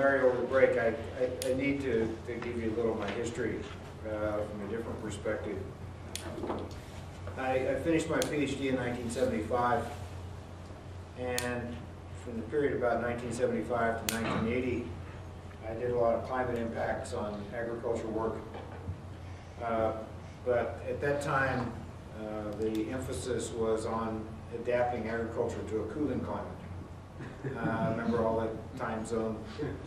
Larry over the break, I need to give you a little of my history from a different perspective. I finished my PhD in 1975, and from the period about 1975 to 1980, I did a lot of climate impacts on agriculture work. But at that time, the emphasis was on adapting agriculture to a cooling climate. Remember all the time zone,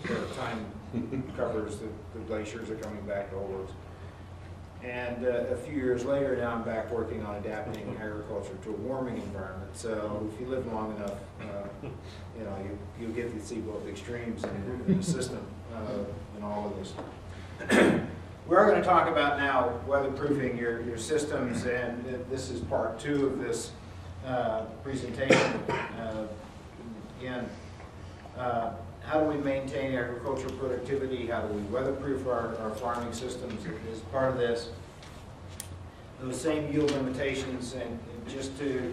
or time covers, the glaciers are coming back to Old Works. And a few years later, now I'm back working on adapting agriculture to a warming environment. So if you live long enough, you know, you get to see both extremes in the system in all of this. We're going to talk about now weatherproofing your systems, and this is part 2 of this presentation. Again, how do we maintain agricultural productivity? How do we weatherproof our farming systems as part of this? Those same yield limitations, and just to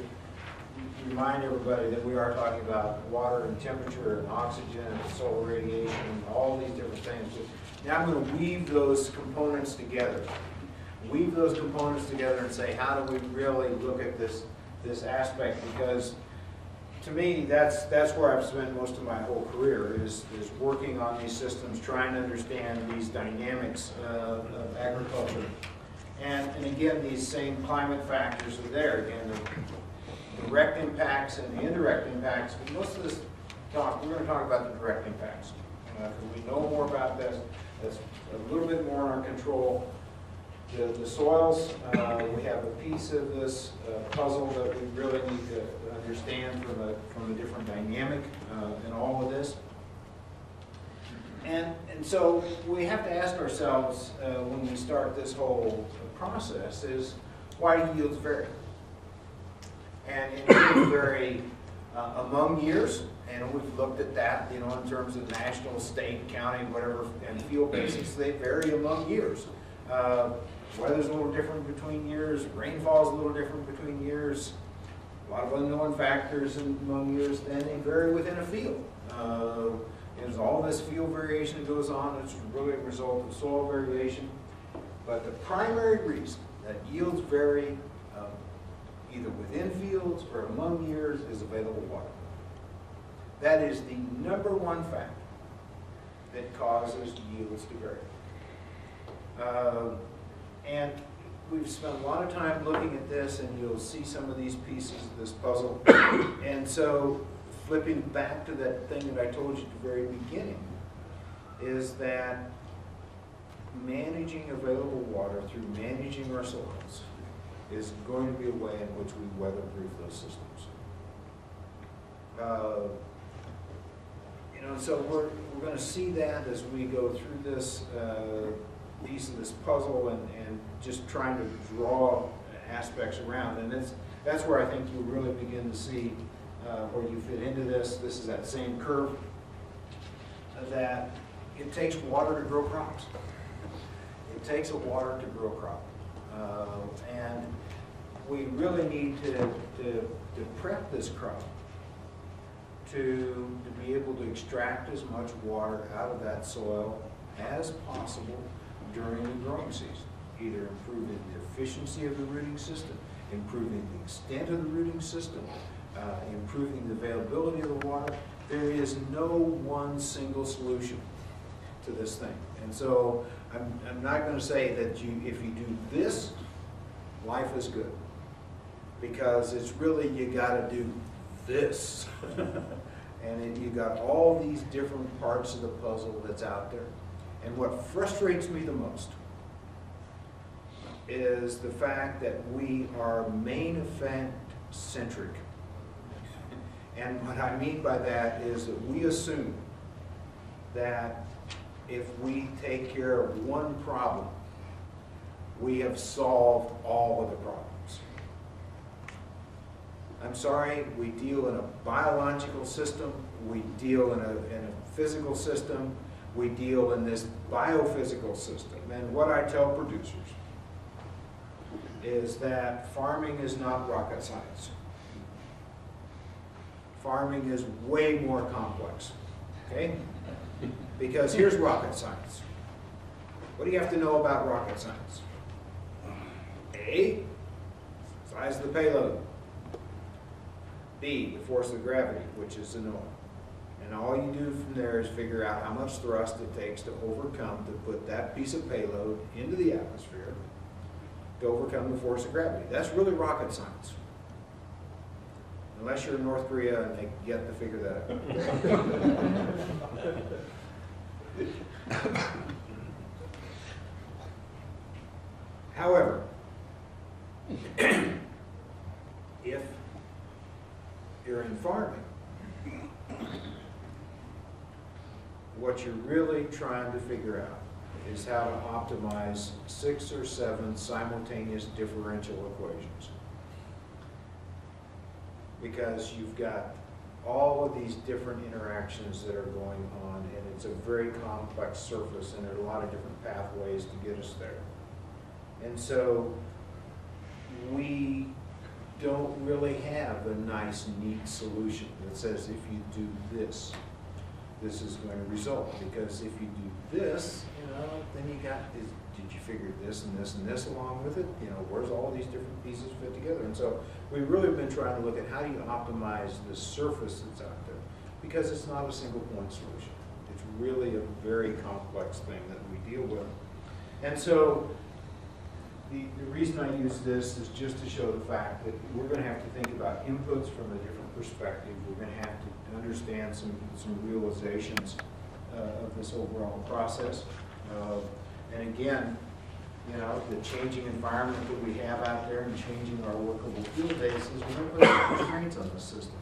remind everybody that we are talking about water and temperature and oxygen and solar radiation and all these different things. But now I'm going to weave those components together. Weave those components together and say, how do we really look at this aspect? Because to me, that's where I've spent most of my whole career, is working on these systems, trying to understand these dynamics of agriculture. And again, these same climate factors are there. Again, the direct impacts and the indirect impacts. Most of this talk, we're going to talk about the direct impacts. Because we know more about this. That's a little bit more in our control. The soils, we have a piece of this puzzle that we really need to understand from a different dynamic in all of this. And so we have to ask ourselves when we start this whole process is, why do yields vary? And yields vary among years, and we've looked at that, you know, in terms of national, state, county, whatever, and field basis. They vary among years. Weather's a little different between years, rainfall's a little different between years, a lot of unknown factors among years, and they vary within a field. There's all this field variation that goes on. It's really a result of soil variation. But the primary reason that yields vary either within fields or among years is available water. That is the #1 factor that causes yields to vary. And we've spent a lot of time looking at this, and you'll see some of these pieces of this puzzle. And so flipping back to that thing that I told you at the very beginning, is that managing available water through managing our soils is going to be a way in which we weatherproof those systems. You know, so we're going to see that as we go through this piece of this puzzle and just trying to draw aspects around. And that's where I think you'll really begin to see where you fit into this. This is that same curve, that it takes water to grow crops. It takes a water to grow a crop. And we really need to prep this crop to be able to extract as much water out of that soil as possible during the growing season, either improving the efficiency of the rooting system, improving the extent of the rooting system, improving the availability of the water. There is no one single solution to this thing. And so I'm not going to say that if you do this, life is good. Because it's really, you got to do this. And you got all these different parts of the puzzle that's out there. And what frustrates me the most is the fact that we are main event centric. And what I mean by that is that we assume that if we take care of one problem, we have solved all of the problems. I'm sorry, we deal in a biological system, we deal in a physical system, we deal in this biophysical system. And what I tell producers is that farming is not rocket science. Farming is way more complex, okay? Because here's rocket science. What do you have to know about rocket science? A, size of the payload. B, the force of gravity, which is the known. And all you do from there is figure out how much thrust it takes to overcome, to put that piece of payload into the atmosphere, to overcome the force of gravity. That's really rocket science. Unless you're in North Korea and they get to figure that out. However, if you're in farming, what you're really trying to figure out is how to optimize 6 or 7 simultaneous differential equations. Because you've got all of these different interactions that are going on, and it's a very complex surface, and there are a lot of different pathways to get us there. And so we don't really have a nice, neat solution that says if you do this, this is going to result. Because if you do this, then you got this, did you figure this and this and this along with it? Where's all these different pieces fit together? And so we've really been trying to look at how do you optimize the surface that's out there, because it's not a single point solution. It's really a very complex thing that we deal with. And so the reason I use this is just to show the fact that we're going to have to think about inputs from a different perspective. We're going to have to understand some realizations of this overall process. And again, the changing environment that we have out there and changing our workable fuel bases, we're going to put some constraints on this system.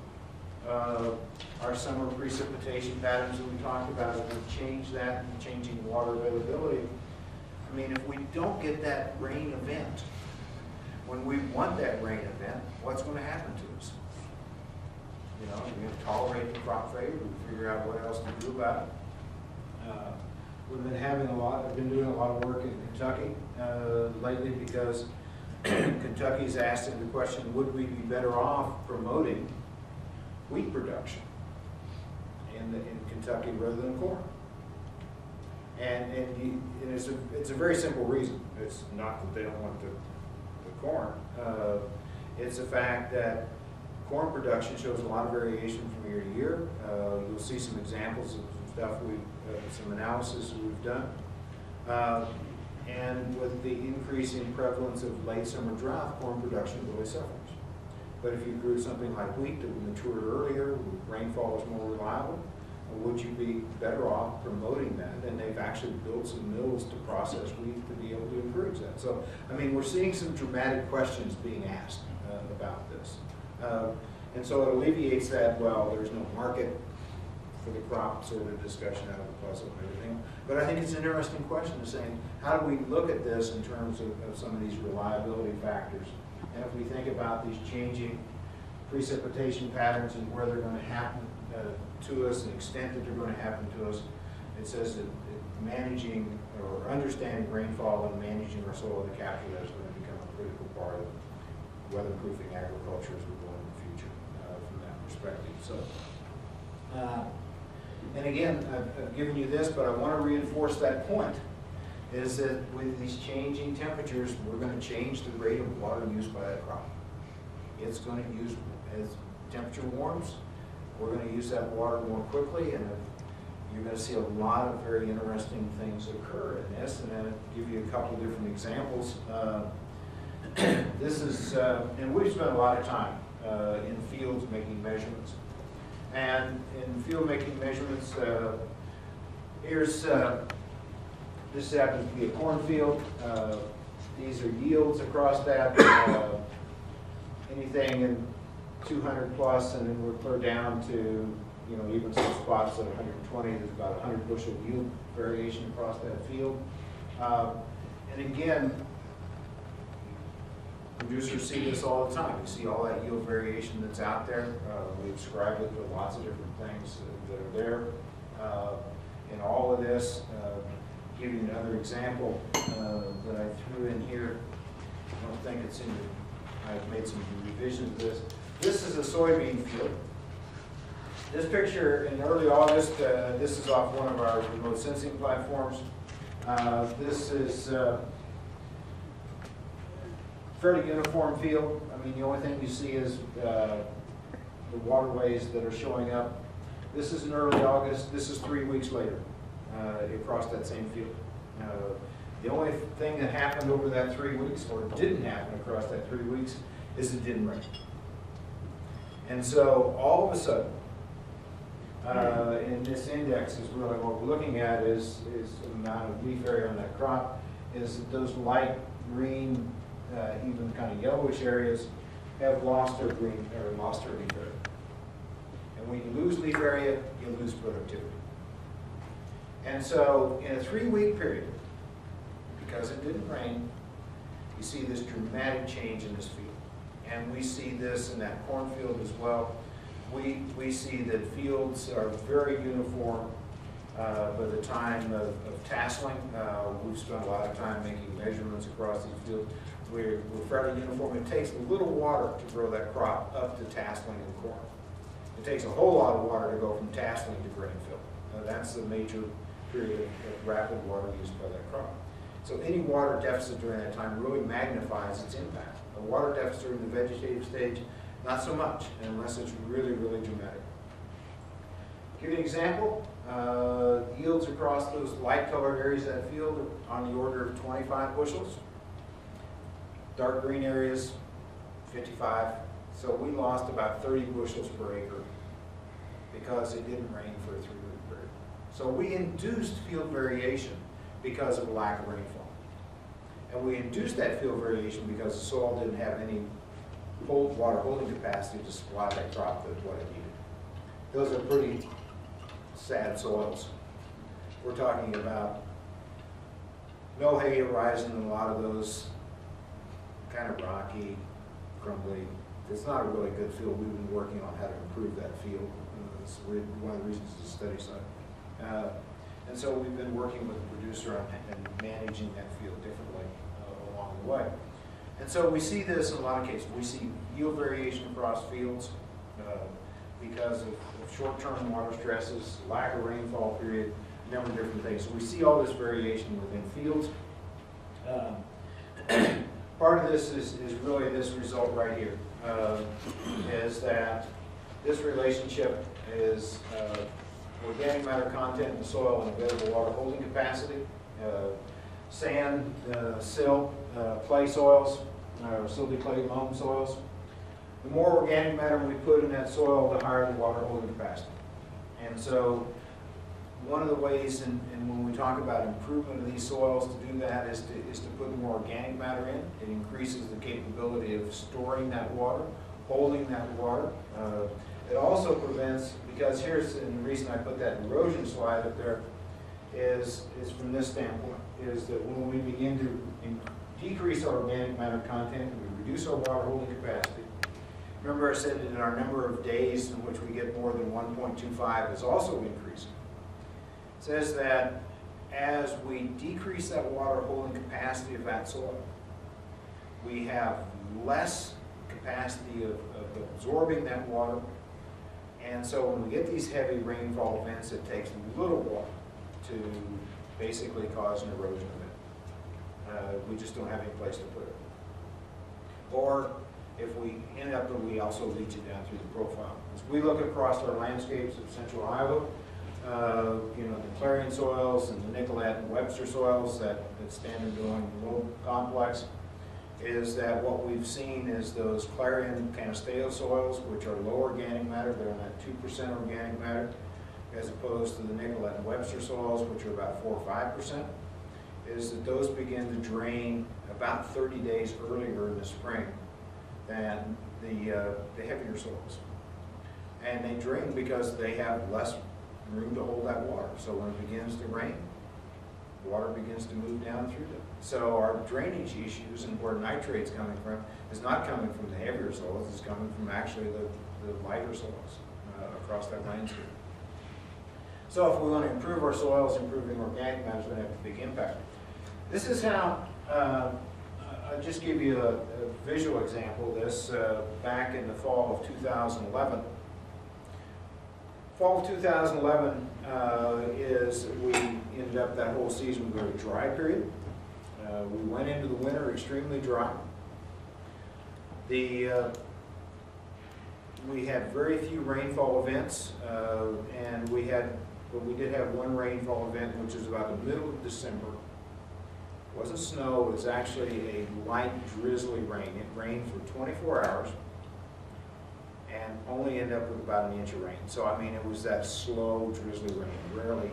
Our summer precipitation patterns that we talked about, if we change that and changing water availability, I mean, if we don't get that rain event, when we want that rain event, what's going to happen to us? We're going to tolerate the crop failure, we figure out what else to do about it. We've been I've been doing a lot of work in Kentucky lately, because Kentucky's asking the question, would we be better off promoting wheat production in Kentucky rather than corn? And it's a very simple reason. It's not that they don't want the corn. It's the fact that corn production shows a lot of variation from year to year. You'll see some examples of stuff some analysis that we've done. And with the increasing prevalence of late summer drought, corn production really suffers. But if you grew something like wheat that matured earlier, rainfall is more reliable, would you be better off promoting that? And they've actually built some mills to process wheat to be able to encourage that. So, I mean, we're seeing some dramatic questions being asked about this. And so it alleviates that, well, there's no market for the crop sort of discussion out of the puzzle and everything. But I think it's an interesting question of saying, how do we look at this in terms of some of these reliability factors? And if we think about these changing precipitation patterns and where they're going to happen to us, and the extent that they're going to happen to us, it says that managing or understanding rainfall and managing our soil to capture that is going to become a critical part of weatherproofing agriculture as we go in the future from that perspective. So, and again, I've given you this, but I want to reinforce that point, is that with these changing temperatures, we're going to change the rate of water used by that crop. It's going to use, as temperature warms, we're going to use that water more quickly, and you're going to see a lot of very interesting things occur in this. And I'll give you a couple of different examples. This is, and we've spent a lot of time in fields making measurements. And in field making measurements, here's, this happens to be a cornfield. These are yields across that, anything in 200 plus, and then we're clear down to, even some spots at 120. There's about 100 bushel yield variation across that field. And again, producers see this all the time. You see all that yield variation that's out there. We describe it with lots of different things that are there. In all of this, give you another example that I threw in here. I don't think it's in the, I've made some revisions of this. This is a soybean field. This picture in early August, this is off one of our remote sensing platforms. This is fairly uniform field. I mean, the only thing you see is the waterways that are showing up. This is in early August. This is 3 weeks later across that same field. The only thing that happened over that 3 weeks, or didn't happen across that 3 weeks, is it didn't rain. And so all of a sudden, in this index is really what we're looking at is the amount of leaf area on that crop, is that those light green, even kind of yellowish areas have lost their green, or lost their leaf area. And when you lose leaf area, you lose productivity. And so in a 3-week period, because it didn't rain, you see this dramatic change in this field. And we see this in that cornfield as well. We see that fields are very uniform by the time of tasseling. We've spent a lot of time making measurements across these fields. We're fairly uniform. It takes a little water to grow that crop up to tasseling in corn. It takes a whole lot of water to go from tasseling to grain fill. That's the major period of rapid water use by that crop. So any water deficit during that time really magnifies its impact. A water deficit during the vegetative stage, not so much, unless it's really, really dramatic. Give you an example. Yields across those light-colored areas of that field are on the order of 25 bushels. Dark green areas, 55. So we lost about 30 bushels per acre because it didn't rain for a 3-week period. So we induced field variation because of lack of rainfall. And we induced that field variation because the soil didn't have any water holding capacity to supply that crop with what it needed. Those are pretty sad soils. We're talking about no hay horizon in a lot of those, kind of rocky, crumbly. It's not a really good field. We've been working on how to improve that field. It's one of the reasons to study site. And so we've been working with the producer on and managing that field differently along the way. And so we see this in a lot of cases. We see yield variation across fields because of short-term water stresses, lack of rainfall period, a number of different things. So we see all this variation within fields. Part of this is really this result right here, is that this relationship is organic matter content in the soil and available water holding capacity. Sand, silt, clay soils, or silty clay loam soils. The more organic matter we put in that soil, the higher the water holding capacity. And so one of the ways, and when we talk about improvement of these soils, to do that is to put more organic matter in. It increases the capability of storing that water, holding that water. It also prevents, because here's the reason I put that erosion slide up there, is from this standpoint, is that when we begin to decrease our organic matter content, we reduce our water holding capacity. Remember I said that our number of days in which we get more than 1.25 is also increasing. It says that as we decrease that water holding capacity of that soil, we have less capacity of absorbing that water. And so when we get these heavy rainfall events, it takes little water to basically cause an erosion event. We just don't have any place to put it. Or if we end up, we also leach it down through the profile. As we look across our landscapes of central Iowa, the Clarion soils and the Nicollet and Webster soils that Standard Drilling Low Complex, is that what we've seen is those Clarion Canisteo soils, which are low organic matter, they're in that 2% organic matter, as opposed to the Nicollet and Webster soils, which are about 4 or 5%, is that those begin to drain about 30 days earlier in the spring than the heavier soils. And they drain because they have less room to hold that water. So when it begins to rain, water begins to move down through them. So our drainage issues and where nitrate's coming from is not coming from the heavier soils, it's coming from actually the lighter soils across that landscape. So if we want to improve our soils, improving organic matter is going to have a big impact. This is how, I'll just give you a visual example of this. Back in the fall of 2011, Fall 2011 is, we ended up that whole season with a dry period. We went into the winter extremely dry. We had very few rainfall events, but we did have one rainfall event, which was about the middle of December. It wasn't snow, it was actually a light drizzly rain. It rained for 24 hours and only ended up with about an inch of rain. So I mean, it was that slow drizzly rain. It rarely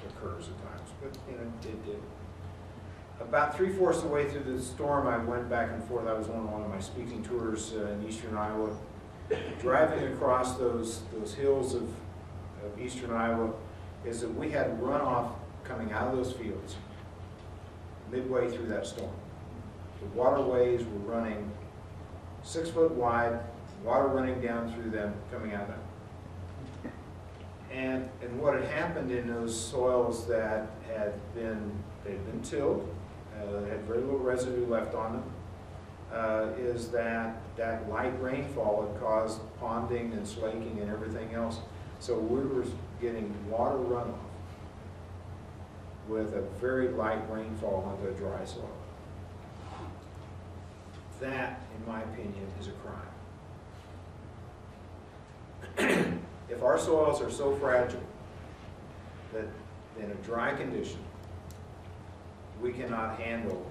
occurs at times, but you know, it did. About 3/4 of the way through the storm, I went back and forth. I was on one of my speaking tours in eastern Iowa, driving across those hills of eastern Iowa, is that we had runoff coming out of those fields midway through that storm. The waterways were running 6 foot wide, water running down through them, coming out of them. And what had happened in those soils that they'd been tilled, had very little residue left on them, is that light rainfall had caused ponding and slaking and everything else. So we were getting water runoff with a very light rainfall onto a dry soil. That, in my opinion, is a crime. If our soils are so fragile that in a dry condition, we cannot handle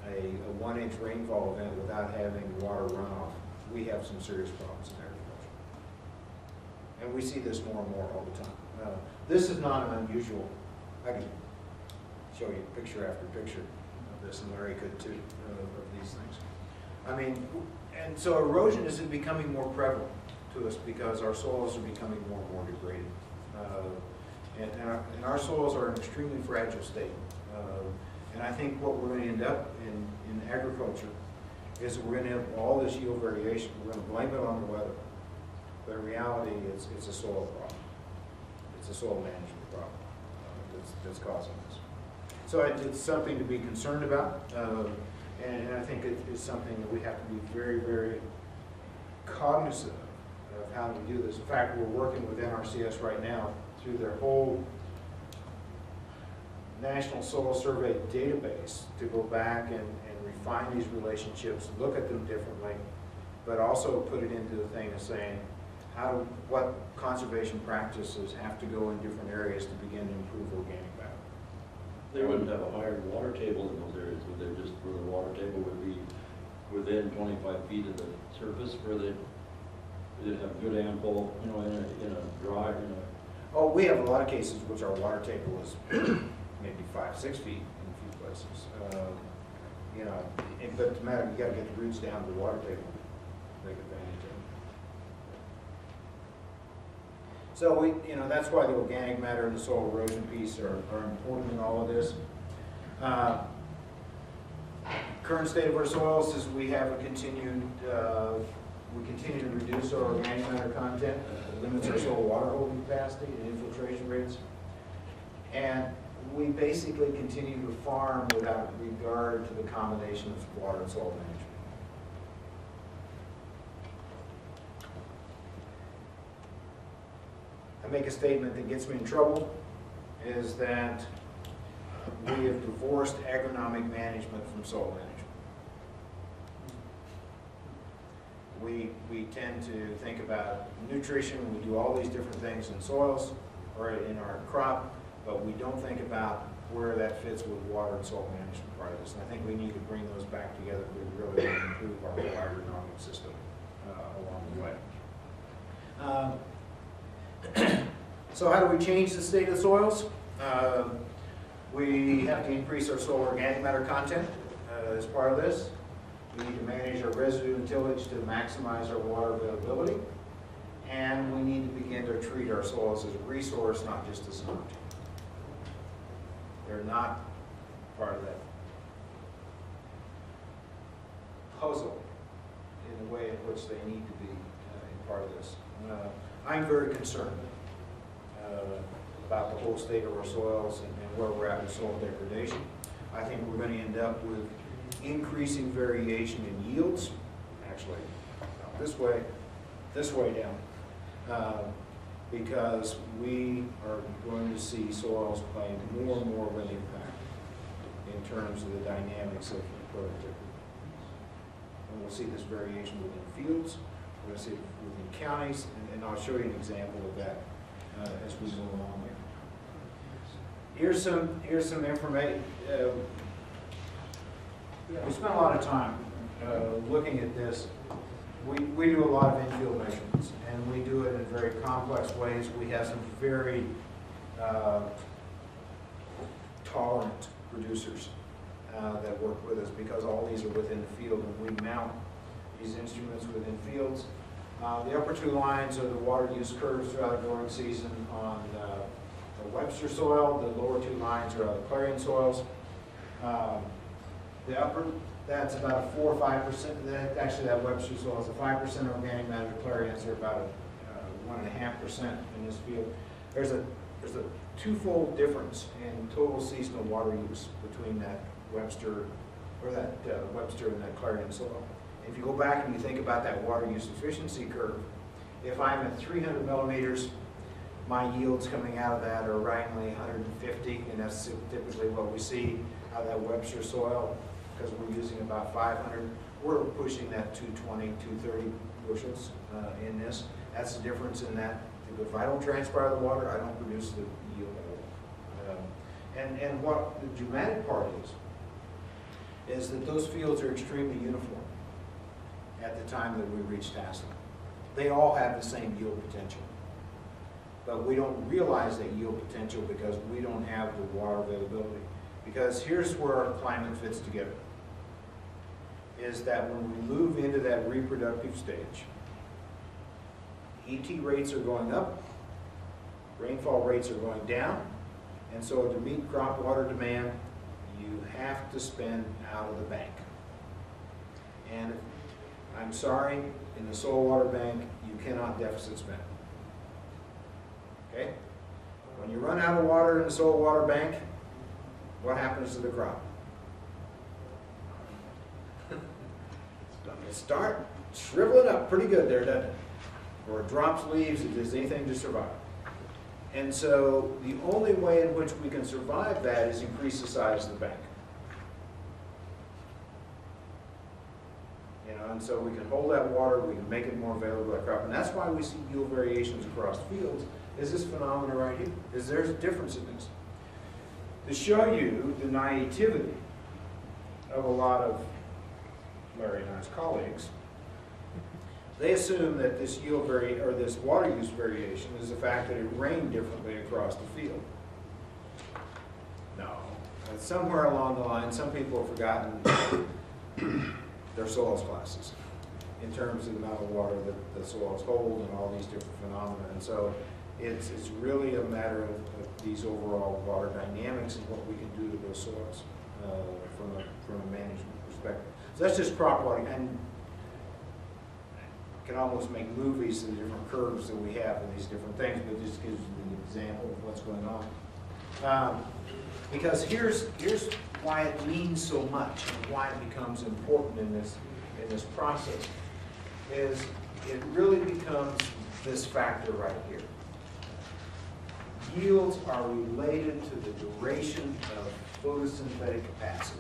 a 1-inch rainfall event without having water runoff, we have some serious problems in agriculture. And we see this more and more all the time. This is not an unusual, I can show you picture after picture of this, and Larry could too, of these things. I mean, and so erosion is becoming more prevalent to us because our soils are becoming more and more degraded. And our soils are in an extremely fragile state. And I think what we're going to end up in agriculture is that we're going to have all this yield variation. We're going to blame it on the weather. But in reality, it's a soil problem. It's a soil management problem that's causing this. So it's something to be concerned about. And I think it's something that we have to be very, very cognizant of how we do this. In fact, we're working with NRCS right now through their whole National Soil Survey database to go back and refine these relationships, look at them differently, but also put it into the thing of saying what conservation practices have to go in different areas to begin to improve organic matter. They wouldn't have a higher water table in those areas, would they? Just where the water table would be within 25 feet of the surface, where they'd have good ample, you know, in a dry, Oh, we have a lot of cases which our water table is maybe 5-6 feet in a few places. You know, but the matter, you got to get the roots down to the water table to take advantage of it. So you know, that's why the organic matter and the soil erosion piece are important in all of this. Current state of our soils is we have a continued, we continue to reduce our organic matter content, limits our soil water holding capacity and infiltration rates. And we basically continue to farm without regard to the combination of water and soil management. I make a statement that gets me in trouble, is that we have divorced agronomic management from soil management. We tend to think about nutrition, we do all these different things in soils or in our crop, but we don't think about where that fits with water and soil management part of this. And I think we need to bring those back together if we really want to improve our whole agronomic system along the way. So how do we change the state of the soils? We have to increase our soil organic matter content as part of this. We need to manage our residue and tillage to maximize our water availability. And we need to begin to treat our soils as a resource, not just as an object. They're not part of that puzzle in the way in which they need to be part of this. I'm very concerned about the whole state of our soils and where we're at with soil degradation. I think we're going to end up with increasing variation in yields, actually not this way down. because we are going to see soils play more and more of an impact in terms of the dynamics of productivity. And we'll see this variation within fields, we're going to see it within counties, and I'll show you an example of that as we go along here. Here's some information. We spent a lot of time looking at this. We do a lot of in-field measurements, and we do it in very complex ways. We have some very tolerant producers that work with us because all these are within the field, and we mount these instruments within fields. The upper two lines are the water use curves throughout the growing season on the Webster soil. The lower two lines are the Clarion soils. The upper, that's about a 4 or 5%. Actually, that Webster soil is a 5% organic matter. Clarions are about a 1.5% in this field. There's a twofold difference in total seasonal water use between that Webster and that Clarion soil. If you go back and you think about that water use efficiency curve, if I'm at 300 millimeters, my yields coming out of that are around 150, and that's typically what we see out of that Webster soil, because we're using about 500. We're pushing that 220, 230 bushels in this. That's the difference in that. If I don't transpire the water, I don't produce the yield at all. And what the dramatic part is that those fields are extremely uniform at the time that we reach tasseling. They all have the same yield potential. But we don't realize that yield potential because we don't have the water availability. Because here's where our climate fits together, is that when we move into that reproductive stage, ET rates are going up, rainfall rates are going down, and so to meet crop water demand, you have to spend out of the bank. And I'm sorry, in the soil water bank, you cannot deficit spend. Okay? When you run out of water in the soil water bank, what happens to the crop? It starts shriveling up pretty good there, doesn't it? Or it drops leaves, it does anything to survive. And so the only way in which we can survive that is increase the size of the bank. You know, and so we can hold that water, we can make it more available to our crop. And that's why we see yield variations across fields, is this phenomenon right here. Is there's a difference in this. To show you the naivety of a lot of Larry and I's colleagues, they assume that this this water use variation is the fact that it rained differently across the field. No. Somewhere along the line, some people have forgotten their soils classes in terms of the amount of water that the soils hold and all these different phenomena. And so it's really a matter of these overall water dynamics and what we can do to those soils from a management perspective. So that's just crop watering. And can almost make movies of the different curves that we have and these different things, but this gives you an example of what's going on. Because here's why it means so much and why it becomes important in this process, is it really becomes this factor right here. Yields are related to the duration of photosynthetic capacity.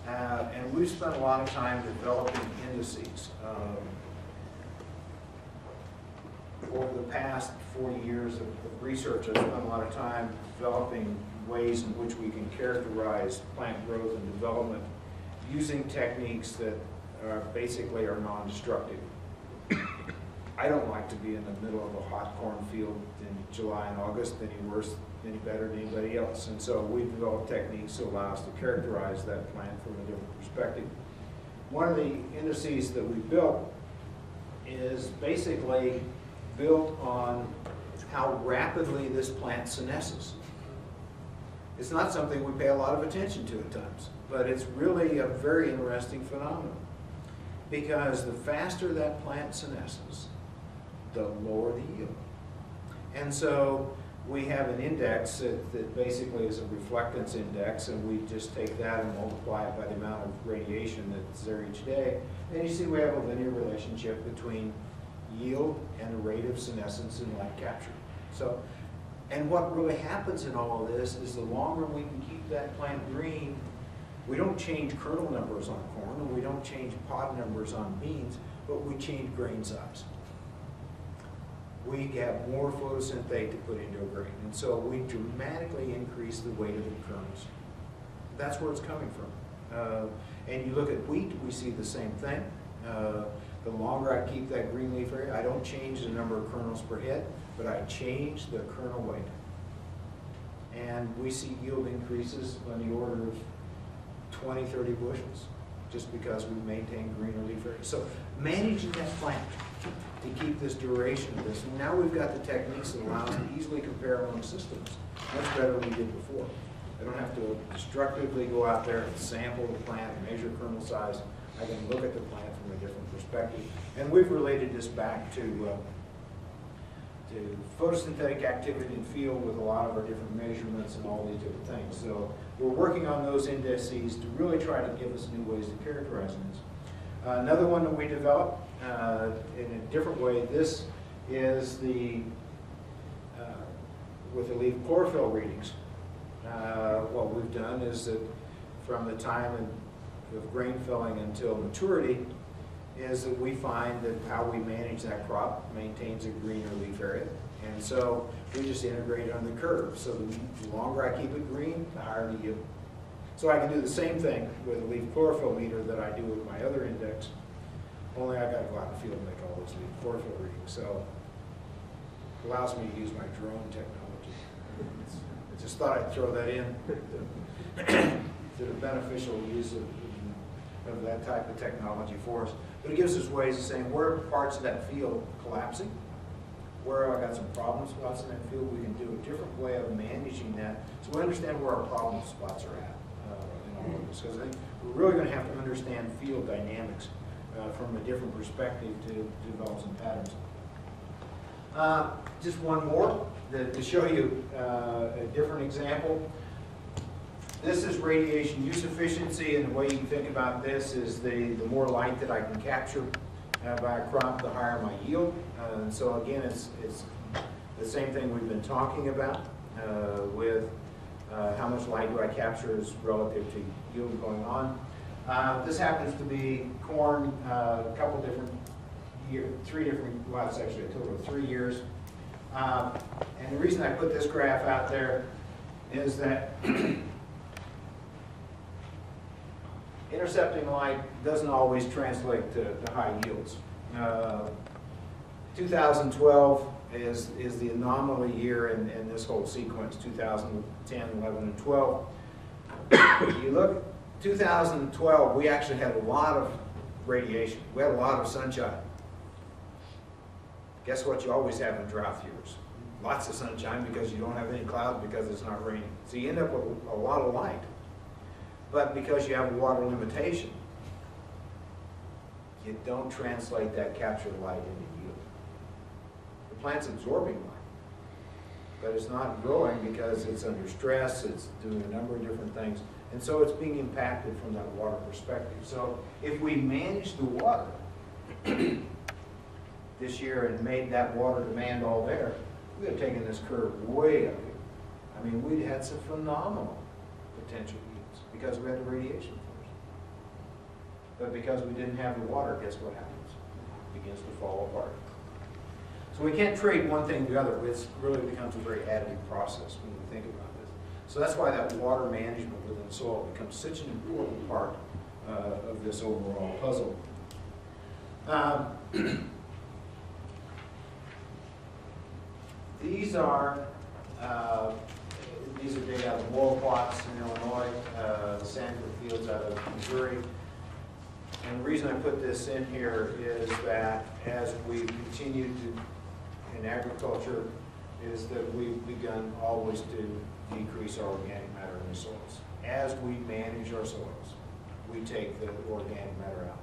And we've spent a lot of time developing indices. Over the past 40 years of research, I've spent a lot of time developing ways in which we can characterize plant growth and development using techniques that basically are non-destructive. I don't like to be in the middle of a hot cornfield in July and August any better than anybody else. And so we've developed techniques that allow us to characterize that plant from a different perspective. One of the indices that we built is basically built on how rapidly this plant senesces. It's not something we pay a lot of attention to at times, but it's really a very interesting phenomenon, because the faster that plant senesces, the lower the yield. And so we have an index that basically is a reflectance index, and we just take that and multiply it by the amount of radiation that's there each day. And you see we have a linear relationship between yield and the rate of senescence and light capture. So, and what really happens in all of this is the longer we can keep that plant green, we don't change kernel numbers on corn, and we don't change pod numbers on beans, but we change grain size. We have more photosynthate to put into a grain, and so we dramatically increase the weight of the kernels. That's where it's coming from. And you look at wheat, we see the same thing. The longer I keep that green leaf area, I don't change the number of kernels per head, but I change the kernel weight. And we see yield increases on the order of 20, 30 bushels, just because we maintain greener leaf area. So managing that plant to keep this duration of this. Now we've got the techniques that allow us to easily compare among systems. Much better than we did before. I don't have to destructively go out there and sample the plant and measure kernel size. I can look at the plant from a different perspective. And we've related this back to photosynthetic activity in field with a lot of our different measurements and all these different things. So we're working on those indices to really try to give us new ways to characterize this. Another one that we developed in a different way, this is the, with the leaf chlorophyll readings. What we've done is that from the time of grain filling until maturity, is that we find that how we manage that crop maintains a greener leaf area. And so we just integrate it on the curve. So the longer I keep it green, the higher the yield. So I can do the same thing with a leaf chlorophyll meter that I do with my other index, only I got to go out in the field and make all those leaf chlorophyll readings. So it allows me to use my drone technology. I just thought I'd throw that in to the beneficial use of that type of technology for us. But it gives us ways of saying where parts of that field collapsing, where I got some problem spots in that field, we can do a different way of managing that so we understand where our problem spots are at in all of this. Because I think we're really going to have to understand field dynamics from a different perspective to develop some patterns. Just one more to show you a different example. This is radiation use efficiency, and the way you can think about this is the more light that I can capture by a crop, the higher my yield. And so again, it's the same thing we've been talking about with how much light do I capture is relative to yield going on. This happens to be corn, a couple different years, well, it's actually a total of 3 years. And the reason I put this graph out there is that intercepting light doesn't always translate to high yields. 2012 is the anomaly year in this whole sequence, 2010, 11, and 12. You look, 2012, we actually had a lot of radiation. We had a lot of sunshine. Guess what you always have in drought years? Lots of sunshine because you don't have any clouds because it's not raining. So you end up with a lot of light. But because you have a water limitation, you don't translate that captured light into yield. The plant's absorbing light, but it's not growing because it's under stress, it's doing a number of different things, and so it's being impacted from that water perspective. So if we manage the water this year and made that water demand all there, we would have taken this curve way up here. I mean, we'd had some phenomenal potential yields because we had the radiation first. But because we didn't have the water, guess what happens? It begins to fall apart. So we can't trade one thing to the other. It really becomes a very additive process when we think about this. So that's why that water management within soil becomes such an important part of this overall puzzle. These are data out of oil plots in Illinois, the Sanford fields out of Missouri. And the reason I put this in here is that as we continue to, in agriculture, is that we've begun always to decrease our organic matter in the soils. As we manage our soils, we take the organic matter out.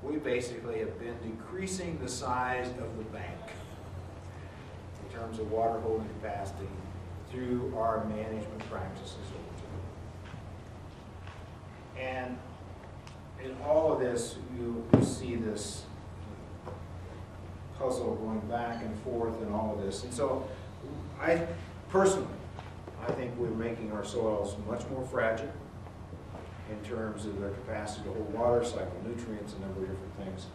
We basically have been decreasing the size of the bank in terms of water holding capacity through our management practices over time. And in all of this, you see this puzzle going back and forth and all of this. And so I personally, I think we're making our soils much more fragile in terms of their capacity to hold water, cycle nutrients, a number of different things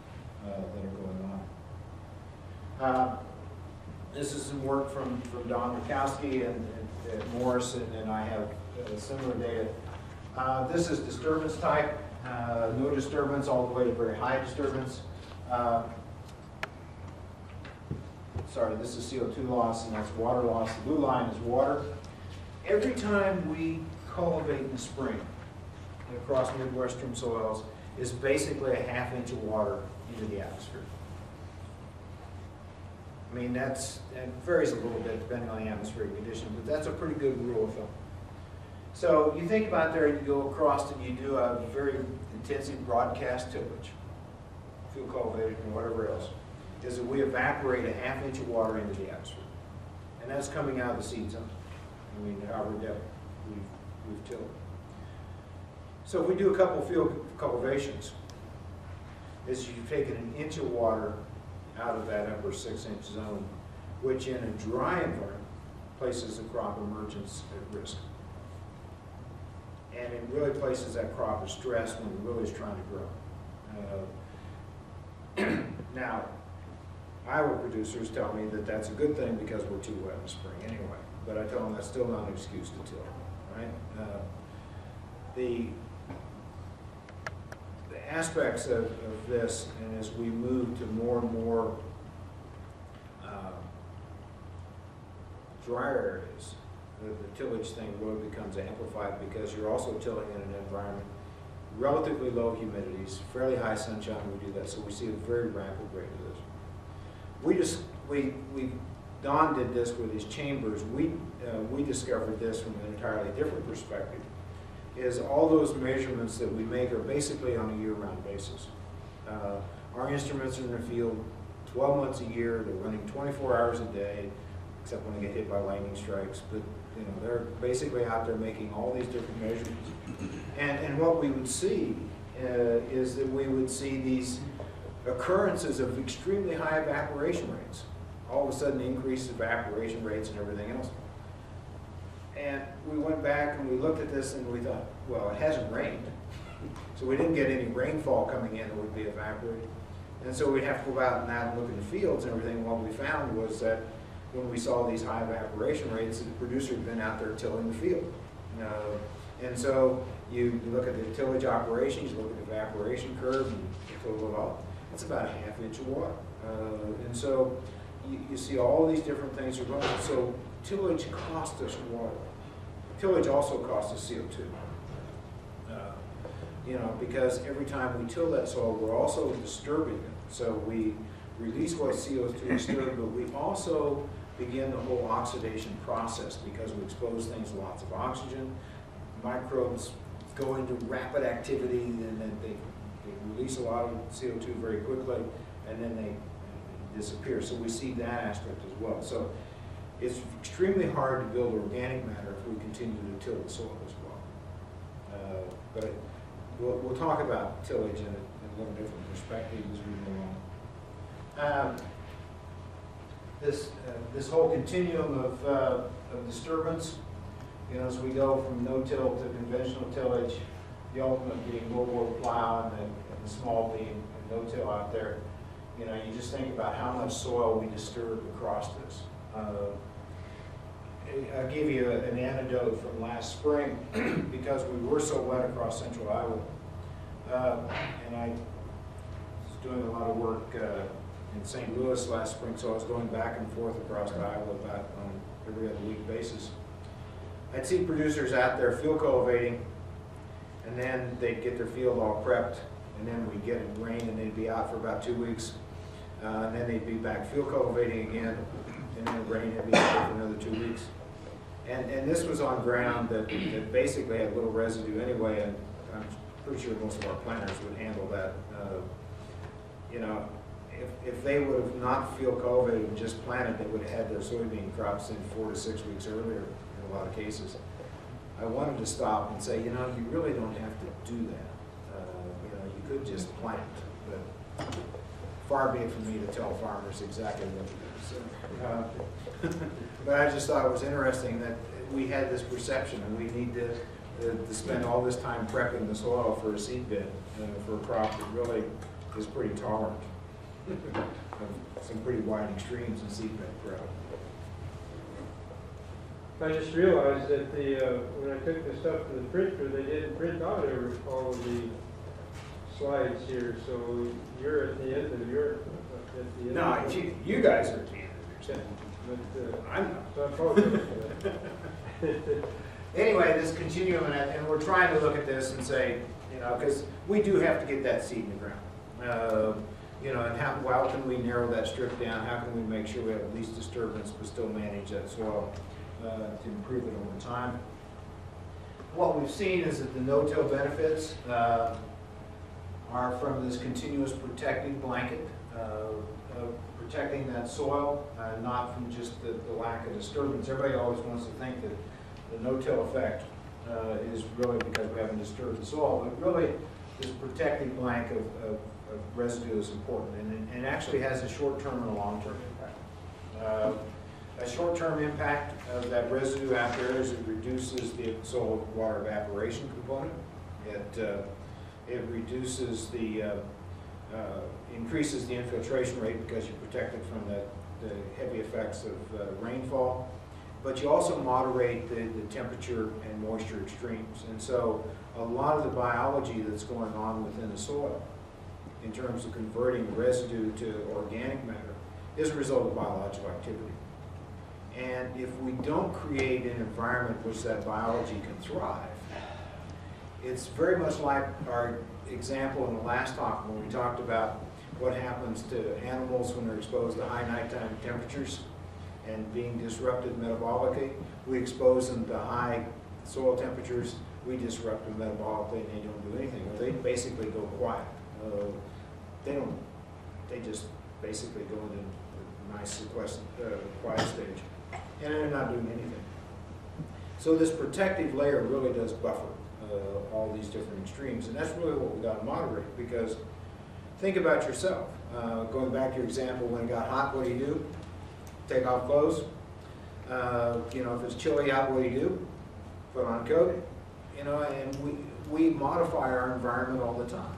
that are going on. This is some work from Don Murkowski and Morris, and I have similar data. This is disturbance type, no disturbance all the way to very high disturbance. Sorry, this is CO2 loss, and that's water loss. The blue line is water. Every time we cultivate in the spring across Midwestern soils is basically a ½ inch of water into the atmosphere. I mean, it varies a little bit depending on the atmospheric condition, but that's a pretty good rule of thumb. So you think about there, you go across and you do a very intensive broadcast tillage, field cultivation and whatever else, is that we evaporate a ½ inch of water into the atmosphere. And that's coming out of the seed zone. I mean, however depth we've tilled. So if we do a couple field cultivations, is you've taken an inch of water out of that upper 6-inch zone, which in a dry environment places the crop emergence at risk. And it really places that crop at stress when it really is trying to grow. Now, Iowa producers tell me that that's a good thing because we're too wet in the spring anyway, but I tell them that's still not an excuse to till, right? The aspects of this, and as we move to more and more drier areas, the tillage thing really becomes amplified because you're also tilling in an environment relatively low humidities, fairly high sunshine when we do that, so we see a very rapid rate of this. Don did this with his chambers. We discovered this from an entirely different perspective, is all those measurements that we make are basically on a year-round basis. Our instruments are in the field 12 months a year, they're running 24 hours a day, except when they get hit by lightning strikes, but you know, they're basically out there making all these different measurements. And what we would see is that we would see these occurrences of extremely high evaporation rates. All of a sudden increased evaporation rates and everything else. And we went back and we looked at this and we thought, well, it hasn't rained. So we didn't get any rainfall coming in that would be evaporated. And so we'd have to go out and look in the fields and everything. What we found was that when we saw these high evaporation rates, the producer had been out there tilling the field. And so you look at the tillage operations, you look at the evaporation curve, and you total it all. It's about a ½ inch of water. And so you see all these different things are going on. So tillage costs us water. Tillage also costs us CO2. You know, because every time we till that soil, we're also disturbing it. So we release what CO2 disturbed, but we also begin the whole oxidation process because we expose things to lots of oxygen. Microbes go into rapid activity, and then they release a lot of CO2 very quickly, and then they disappear. So we see that aspect as well. So it's extremely hard to build organic matter if we continue to till the soil as well. But we'll talk about tillage in a little different perspective as we move on. This whole continuum of disturbance, you know, as we go from no-till to conventional tillage, the ultimate being low-bore plow and the small being no-till out there, you know, you just think about how much soil we disturb across this. I'll give you an anecdote from last spring because we were so wet across central Iowa. And I was doing a lot of work in St. Louis last spring, so I was going back and forth across Iowa about on every other week basis. I'd see producers out there field cultivating, and then they'd get their field all prepped, and then we'd get it rain, and they'd be out for about 2 weeks. And then they'd be back field cultivating again, and then rain would be out for another 2 weeks. And this was on ground that basically had little residue anyway, and I'm pretty sure most of our planters would handle that. You know, if they would have not field cultivated and just planted, they would have had their soybean crops in 4 to 6 weeks earlier in a lot of cases. I wanted to stop and say, you know, you really don't have to do that. You know, you would just plant. But far be it from me to tell farmers exactly what to do. So, but I just thought it was interesting that we had this perception, and we need to spend all this time prepping the soil for a seed bed, for a crop that really is pretty tolerant of some pretty wide extremes in seed bed prep. I just realized that when I took the stuff to the printer, they didn't print out all of the slides here, so you're at the end of your, No, you guys are at the end of your but, I'm not. so I apologize for that. Anyway, this continuum, and we're trying to look at this and say, you know, because we do have to get that seed in the ground. You know, and how well can we narrow that strip down? How can we make sure we have the least disturbance but still manage that soil to improve it over time? What we've seen is that the no-till benefits are from this continuous protecting blanket, protecting that soil, not from just the lack of disturbance. Everybody always wants to think that the no-till effect is really because we haven't disturbed the soil, but really this protective blanket of residue is important, and it actually has a short-term and a long-term impact. A short-term impact of that residue out there is it reduces the soil water evaporation component. It reduces increases the infiltration rate because you protect it from the heavy effects of rainfall. But you also moderate the temperature and moisture extremes. And so a lot of the biology that's going on within the soil in terms of converting residue to organic matter is a result of biological activity. And if we don't create an environment which that biology can thrive, it's very much like our example in the last talk when we talked about what happens to animals when they're exposed to high nighttime temperatures and being disrupted metabolically. We expose them to high soil temperatures, we disrupt them metabolically, and they don't do anything. They basically go quiet. They just basically go into a nice quiet stage, and they're not doing anything. So this protective layer really does buffer all these different extremes, and that's really what we got to moderate, because think about yourself. Going back to your example, when it got hot, what do? Take off clothes. You know, if it's chilly out, what do? Put on a coat. You know, and we modify our environment all the time.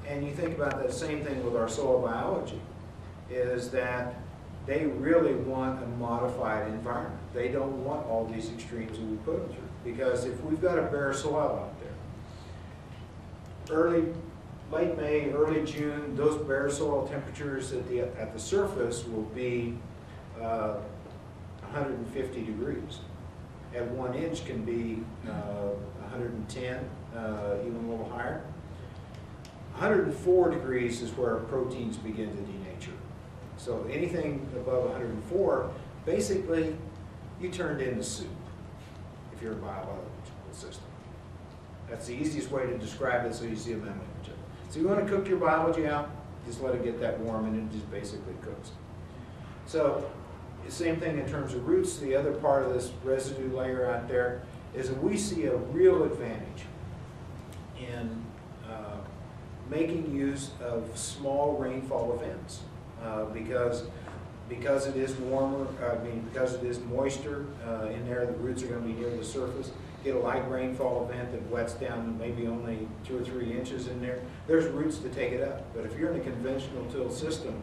And you think about that same thing with our soil biology, is that they really want a modified environment. They don't want all these extremes that we put them through. Because if we've got a bare soil out there, late May, early June, those bare soil temperatures at the surface will be 150 degrees. At 1 inch can be 110, even a little higher. 104 degrees is where proteins begin to denature. So anything above 104, basically, you turned into soup if you're a biological system. That's the easiest way to describe it, so you see a memo. So you want to cook your biology out, just let it get that warm, and it just basically cooks. So the same thing in terms of roots. The other part of this residue layer out there is that we see a real advantage in making use of small rainfall events because it is warmer. Because it is moisture in there, the roots are going to be near the surface. Get a light rainfall event that wets down maybe only 2 or 3 inches in there. There's roots to take it up. But if you're in a conventional till system,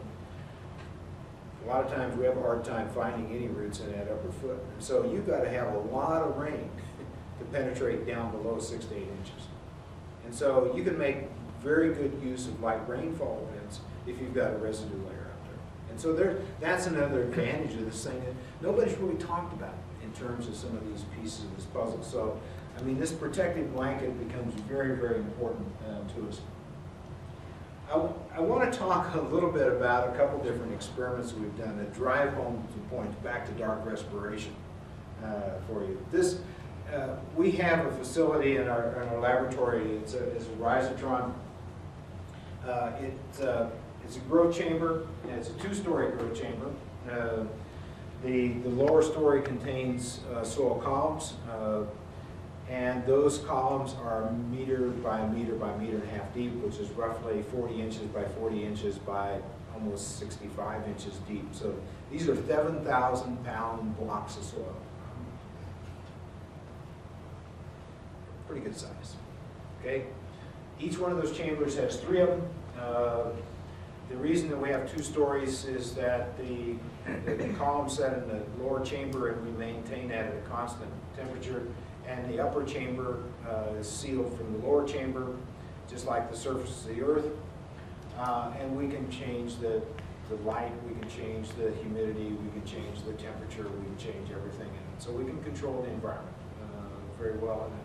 a lot of times we have a hard time finding any roots in that upper foot. And so you've got to have a lot of rain to penetrate down below 6 to 8 inches. And so you can make very good use of light rainfall events if you've got a residue layer out there. And so that's another advantage of this thing that nobody's really talked about in terms of some of these pieces of this puzzle. So, I mean, this protective blanket becomes very, very important to us. I want to talk a little bit about a couple different experiments that we've done that drive home the point back to dark respiration for you. We have a facility in our laboratory. It's a rhizotron. It's a growth chamber, and it's a 2-story growth chamber. The lower story contains soil columns, And those columns are meter by meter by meter and a half deep, which is roughly 40 inches by 40 inches by almost 65 inches deep. So these are 7,000 pound blocks of soil. Pretty good size. Okay? Each one of those chambers has 3 of them. The reason that we have 2 stories is that the column set in the lower chamber, and we maintain that at a constant temperature, and the upper chamber is sealed from the lower chamber, just like the surface of the earth. And we can change the light, we can change the humidity, we can change the temperature, we can change everything in it. So we can control the environment very well in it.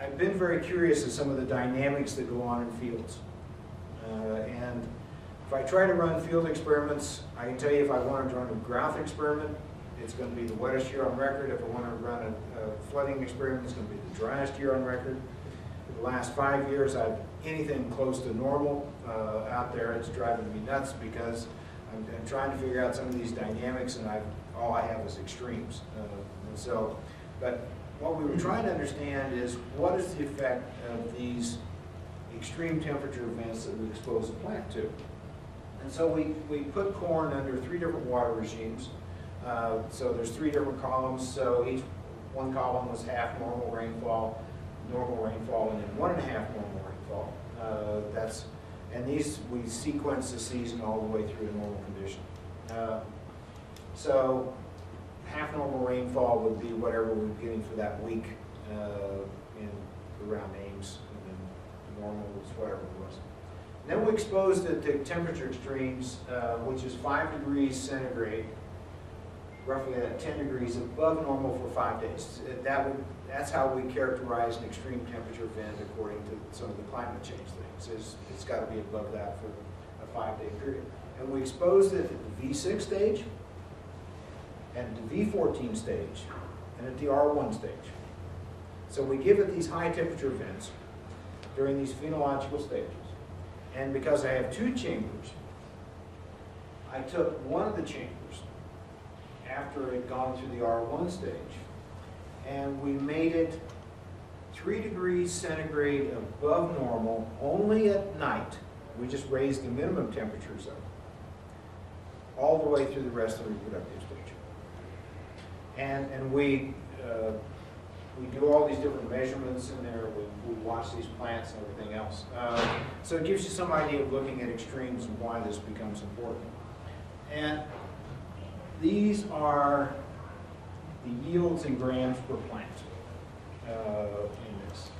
I've been very curious of some of the dynamics that go on in fields. And if I try to run field experiments, I can tell you if I want to run a drought experiment, it's going to be the wettest year on record. If I want to run a flooding experiment, it's going to be the driest year on record. For the last 5 years, I've anything close to normal out there. It's driving me nuts because I'm trying to figure out some of these dynamics, and all I have is extremes. But what we were trying to understand is what is the effect of these extreme temperature events that we expose the plant to. And so we put corn under 3 different water regimes. So there's 3 different columns. So one column was half normal rainfall, and then 1.5 normal rainfall. And these we sequence the season all the way through to normal condition. So half normal rainfall would be whatever we were getting for that week around Ames, and then normal was whatever it was. And then we exposed it to temperature extremes, which is 5 degrees centigrade, roughly at 10 degrees above normal for 5 days. That's how we characterize an extreme temperature event according to some of the climate change things. It's got to be above that for a 5-day period. And we exposed it at the V6 stage, at the V14 stage, and at the R1 stage. So we give it these high temperature events during these phenological stages. And because I have 2 chambers, I took one of the chambers after it had gone through the R1 stage, and we made it 3 degrees centigrade above normal only at night. We just raised the minimum temperatures up all the way through the rest of the reproductive stage. And we do all these different measurements in there. We watch these plants and everything else. So it gives you some idea of looking at extremes and why this becomes important. And these are the yields in grams per plant in this.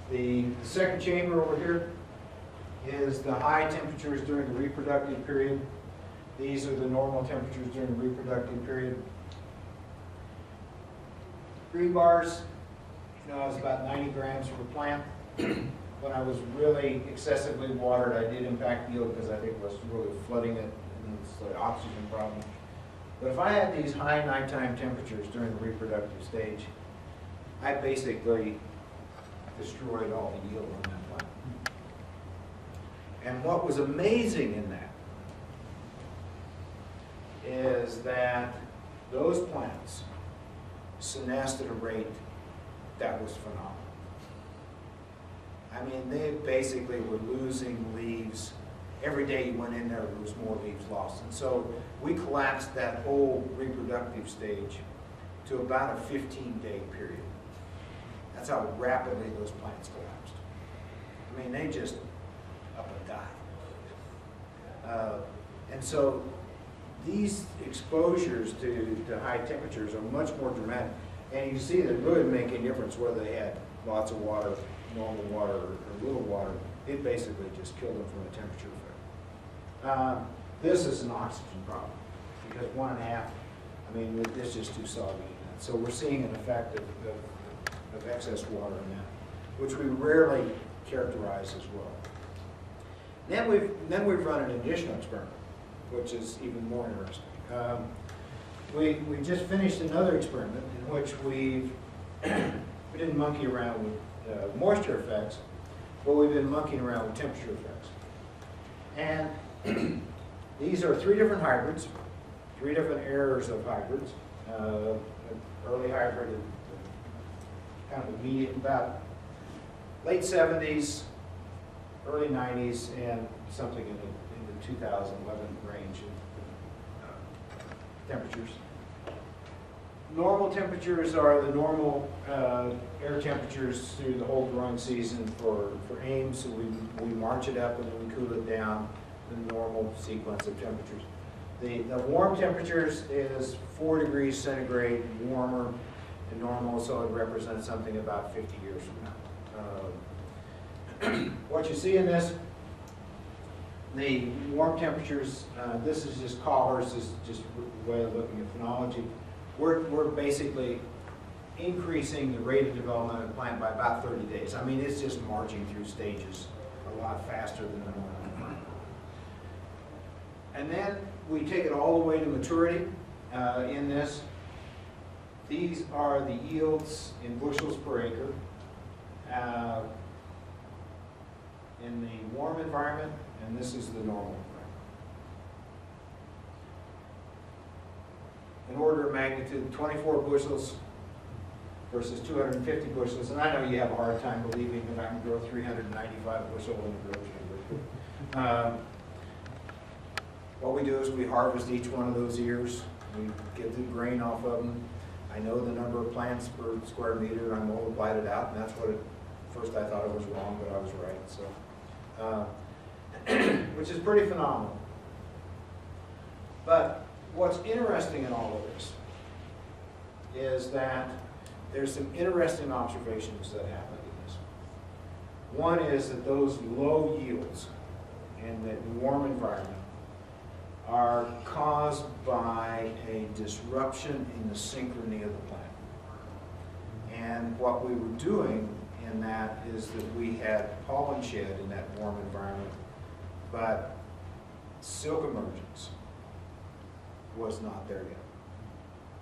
The second chamber over here is the high temperatures during the reproductive period. These are the normal temperatures during the reproductive period. Green bars, I was about 90 grams per plant. When I was really excessively watered, I did impact yield because I think it was really flooding it, and it's the oxygen problem. But if I had these high nighttime temperatures during the reproductive stage, I basically destroyed all the yield on that plant. And what was amazing in that is that those plants senesced at a rate that was phenomenal. I mean, they basically were losing leaves. Every day you went in there was more leaves lost. And so we collapsed that whole reproductive stage to about a 15-day period. That's how rapidly those plants collapsed. I mean, they just up and died. And so these exposures to high temperatures are much more dramatic. And you see that it really didn't make any difference whether they had lots of water, normal water, or little water. It basically just killed them from a temperature effect. This is an oxygen problem because 1.5, I mean, it's just too soggy. So we're seeing an effect of excess water in that, which we rarely characterize as well. Then we've run an additional experiment, which is even more interesting. We just finished another experiment in which we didn't monkey around with moisture effects, but we've been monkeying around with temperature effects. And these are 3 different hybrids, 3 different errors of hybrids. Early hybrid, kind of immediate, about late 70s, early 90s, and something in the 2011 range of temperatures. Normal temperatures are the normal air temperatures through the whole growing season for Ames. So we march it up and then we cool it down, the normal sequence of temperatures. The warm temperatures is 4 degrees centigrade warmer than normal, so it represents something about 50 years from now. What you see in this, the warm temperatures, this is just collars, this is just a way of looking at phenology. We're basically increasing the rate of development of the plant by about 30 days. I mean, it's just marching through stages a lot faster than the normal plant. And then we take it all the way to maturity in this. These are the yields in bushels per acre in the warm environment, and this is the normal environment. In order of magnitude, 24 bushels versus 250 bushels. And I know you have a hard time believing that I can grow 395 bushel in a grow chamber. What we do is we harvest each one of those ears. We get the grain off of them. I know the number of plants per square meter. I multiplied it out, and that's what first I thought it was wrong, but I was right. So, which is pretty phenomenal. But what's interesting in all of this is that there's some interesting observations that happen in this. One is that those low yields in the warm environment are caused by a disruption in the synchrony of the plant. And what we were doing in that is that we had pollen shed in that warm environment, but silk emergence was not there yet.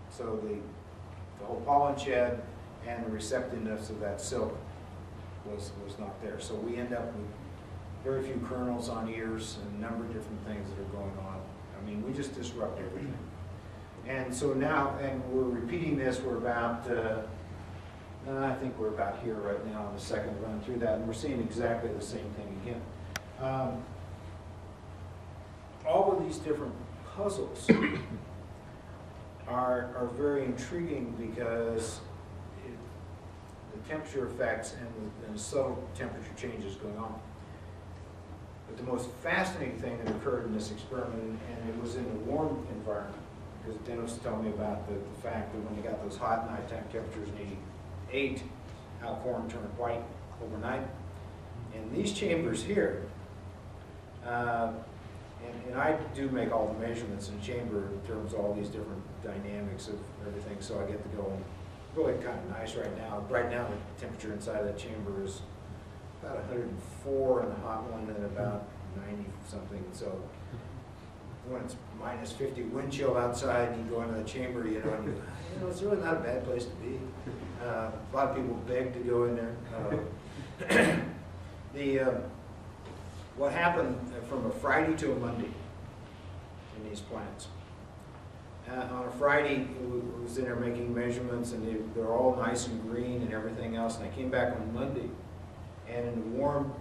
So the whole pollen shed and the receptiveness of that silk was not there. So we end up with very few kernels on ears and a number of different things that are going on. I mean, we just disrupt everything. And so now, and we're repeating this, we're about, I think we're about here right now on the second run through that, and we're seeing exactly the same thing again. All of these different puzzles are very intriguing because the temperature effects and the subtle temperature changes going on. But the most fascinating thing that occurred in this experiment, and it was in a warm environment, because Dennis told me about the fact that when you got those hot nighttime temperatures in 88, how corn turned white overnight. In these chambers here, and I do make all the measurements in the chamber in terms of all these different dynamics of everything, so I get to go really kind of nice right now. Right now, the temperature inside of that chamber is about 104 in the hot one and about 90 something. So when it's minus 50 wind chill outside, you go into the chamber, and it's really not a bad place to be. A lot of people beg to go in there. What happened from a Friday to a Monday in these plants? On a Friday, I was in there making measurements, and they're all nice and green and everything else. And I came back on Monday, and in the warm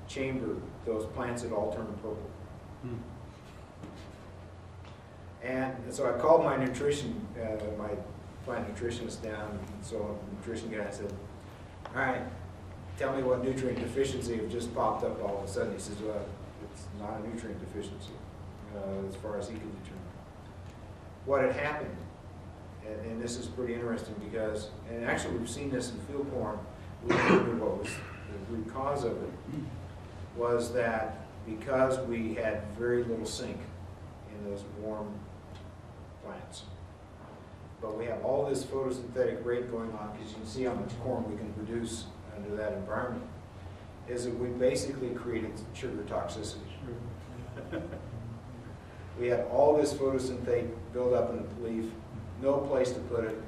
chamber, those plants had all turned purple. And so I called my nutrition, my plant nutritionist down, and so the nutrition guy said, "All right, tell me what nutrient deficiency have just popped up all of a sudden." He says, "Well, it's not a nutrient deficiency, as far as he can determine." What had happened, and this is pretty interesting because, and actually we've seen this in field corn, we knew what was the root cause of it, was that because we had very little sink in those warm plants, but we have all this photosynthetic rate going on, because you can see how much corn we can produce under that environment, is that we basically created sugar toxicity. We had all this photosynthate build up in the leaf, no place to put it,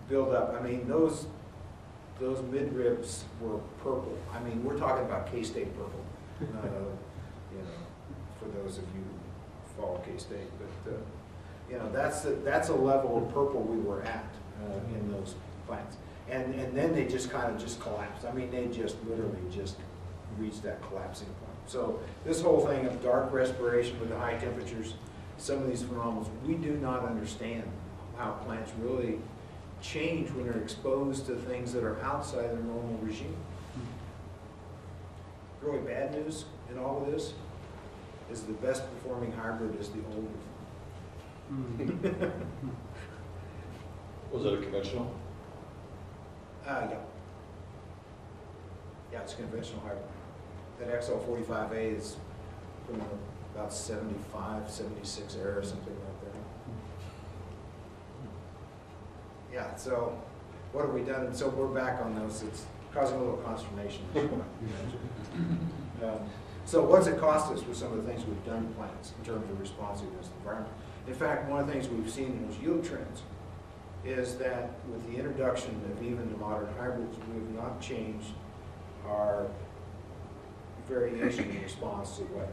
build up. I mean, those midribs were purple. I mean, we're talking about K-State purple, for those of you who follow K-State. But, that's a level of purple we were at in those plants. And then they just kind of just collapse. I mean, they just literally just reach that collapsing point. So this whole thing of dark respiration with the high temperatures, some of these phenomena, we do not understand how plants really change when they're exposed to things that are outside their normal regime. Really bad news in all of this is the best performing hybrid is the old one. Was it a conventional? Yeah. Yeah, it's a conventional hybrid. That XL45A is about 75, 76 air or something like that. Yeah, so what have we done? And so we're back on those. It's causing a little consternation. So what's it cost us with some of the things we've done to plants in terms of responsiveness to the environment? In fact, one of the things we've seen in those yield trends is that with the introduction of even the modern hybrids, we have not changed our variation in response to weather.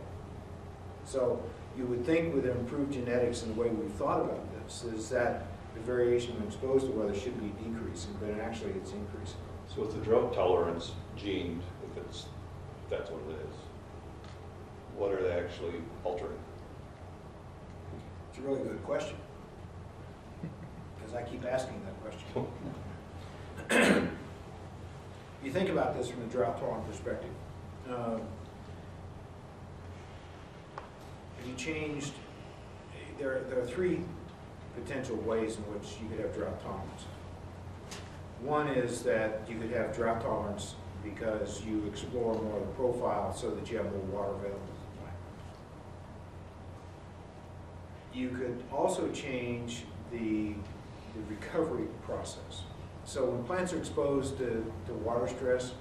So you would think with improved genetics and the way we've thought about this is that the variation when exposed to weather should be decreasing, but actually it's increasing. So with the drought tolerance gene, if that's what it is, what are they actually altering? It's a really good question, because I keep asking that question. You think about this from a drought tolerant perspective. You changed, there are three potential ways in which you could have drought tolerance. One is that you could have drought tolerance because you explore more of the profile so that you have more water available to the plant. You could also change the recovery process. So when plants are exposed to water stress,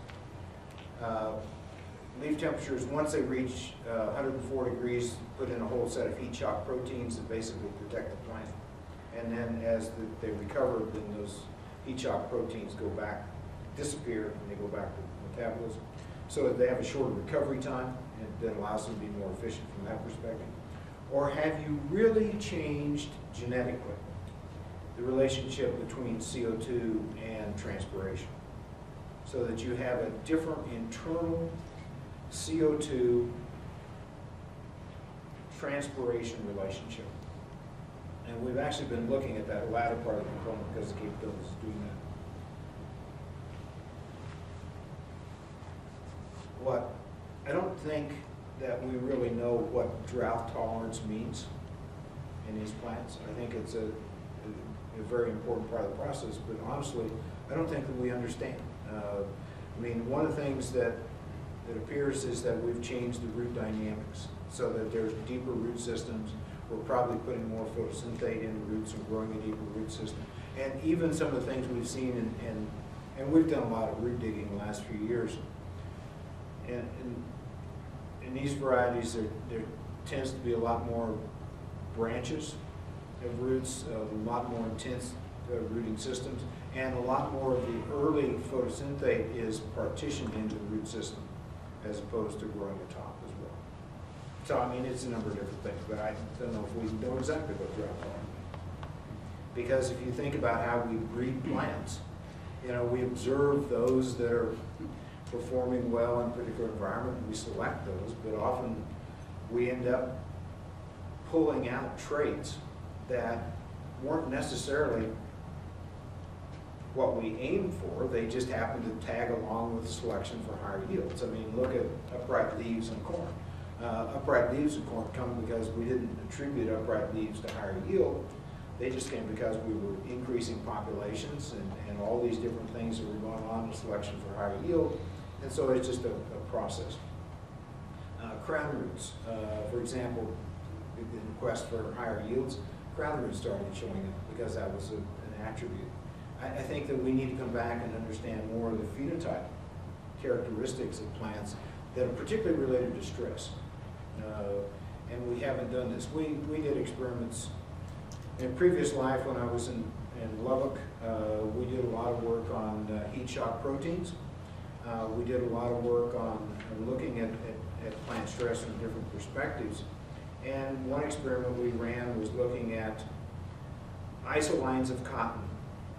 leaf temperatures, once they reach 104 degrees, put in a whole set of heat shock proteins that basically protect the plant. And then as they recover, then those heat shock proteins go back, disappear, and they go back to metabolism. So they have a shorter recovery time, and that allows them to be more efficient from that perspective. Or have you really changed genetically the relationship between CO2 and transpiration, so that you have a different internal CO2 transpiration relationship? And we've actually been looking at that latter part of the component because the capabilities is doing that. I don't think that we really know what drought tolerance means in these plants. I think it's a very important part of the process, but honestly, I don't think that we understand. I mean, one of the things that appears is that we've changed the root dynamics so that there's deeper root systems. We're probably putting more photosynthate in the roots and growing a deeper root system. And even some of the things we've seen, and we've done a lot of root digging in the last few years, and in these varieties, there tends to be a lot more branches of roots, a lot more intense rooting systems, and a lot more of the early photosynthate is partitioned into the root system as opposed to growing atop as well. So, I mean, it's a number of different things, but I don't know if we know exactly what drought tolerance means. Because if you think about how we breed plants, you know, we observe those that are performing well in a particular environment, and we select those, but often we end up pulling out traits that weren't necessarily what we aim for. They just happen to tag along with selection for higher yields. I mean, look at upright leaves in corn. Upright leaves in corn come because we didn't attribute upright leaves to higher yield. They just came because we were increasing populations and all these different things that were going on with selection for higher yield. And so it's just a process. Crown roots, for example, in the quest for higher yields, crown roots started showing up because that was an attribute. I think that we need to come back and understand more of the phenotype characteristics of plants that are particularly related to stress. And we haven't done this. We did experiments in previous life when I was in Lubbock. We did a lot of work on heat shock proteins. We did a lot of work on looking at plant stress from different perspectives. And one experiment we ran was looking at isolines of cotton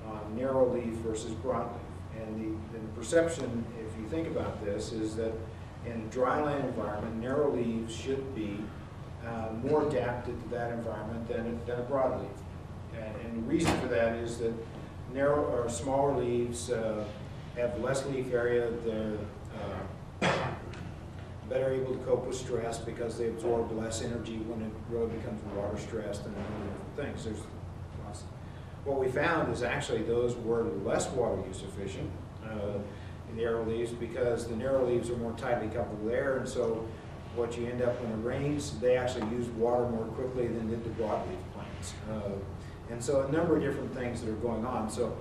on narrow leaf versus broad leaf. And the perception, if you think about this, is that in a dryland environment, narrow leaves should be more adapted to that environment than a broadleaf. And the reason for that is that narrow or smaller leaves have less leaf area. They're better able to cope with stress because they absorb less energy when it really becomes water stressed and different things. There's lots. What we found is actually those were less water use efficient in the narrow leaves because the narrow leaves are more tightly coupled with air, and so what you end up when it rains, they actually use water more quickly than did the broadleaf plants. And so a number of different things that are going on. So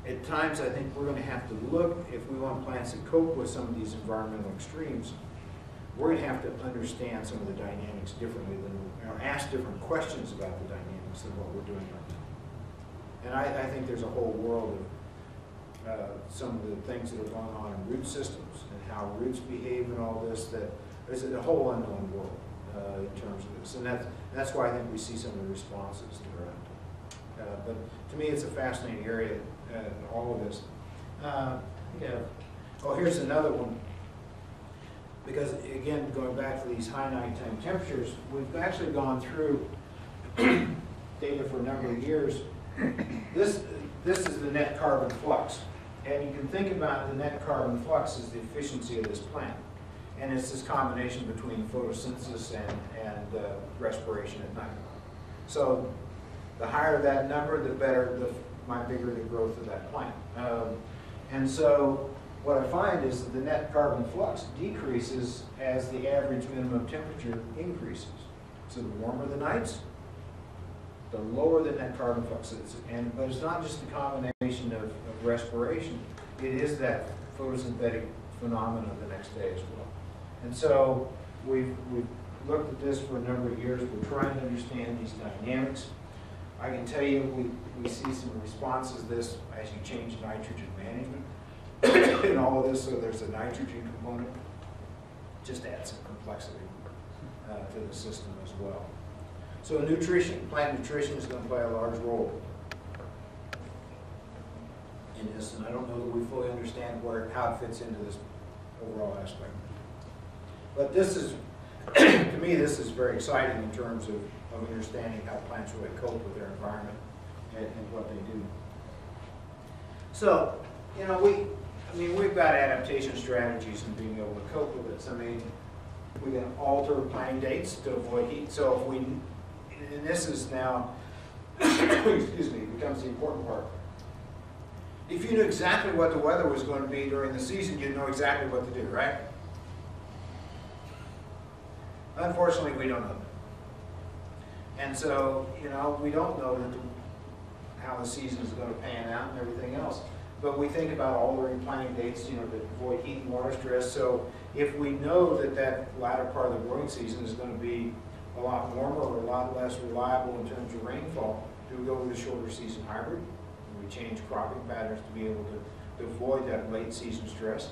at times I think we're going to have to look, if we want plants to cope with some of these environmental extremes, we're going to have to understand some of the dynamics differently than, or ask different questions about the dynamics than what we're doing right now. And I think there's a whole world of some of the things that are going on in root systems and how roots behave and all this, that there's a whole unknown world in terms of this. And that's why I think we see some of the responses that are out there. But to me, it's a fascinating area, all of this. Oh, here's another one. Because again, going back to these high nighttime temperatures, we've actually gone through data for a number of years. This is the net carbon flux. And you can think about the net carbon flux as the efficiency of this plant. And it's this combination between photosynthesis and respiration at night. So the higher that number, the better, bigger the growth of that plant. And so what I find is that the net carbon flux decreases as the average minimum temperature increases. So the warmer the nights, the lower the net carbon flux is. But it's not just the combination of respiration, it is that photosynthetic phenomenon the next day as well. And so we've looked at this for a number of years. We're trying to understand these dynamics. I can tell you we see some responses to this as you change nitrogen management in all of this, so there's a nitrogen component. Just adds some complexity to the system as well. So nutrition, plant nutrition is going to play a large role in this, and I don't know that we fully understand how it fits into this overall aspect. But this is, to me, this is very exciting in terms of understanding how plants really cope with their environment and what they do. So, you know, we've got adaptation strategies and being able to cope with it. So, I mean, we can alter planting dates to avoid heat. So if we, and this is now, excuse me, becomes the important part. If you knew exactly what the weather was going to be during the season, you'd know exactly what to do, right? Unfortunately, we don't know that. And so, you know, we don't know how the season is going to pan out and everything else. But we think about altering planting dates, you know, to avoid heat and water stress. So if we know that that latter part of the growing season is going to be a lot warmer or a lot less reliable in terms of rainfall, do we go with a shorter season hybrid? Do we change cropping patterns to be able to avoid that late season stress?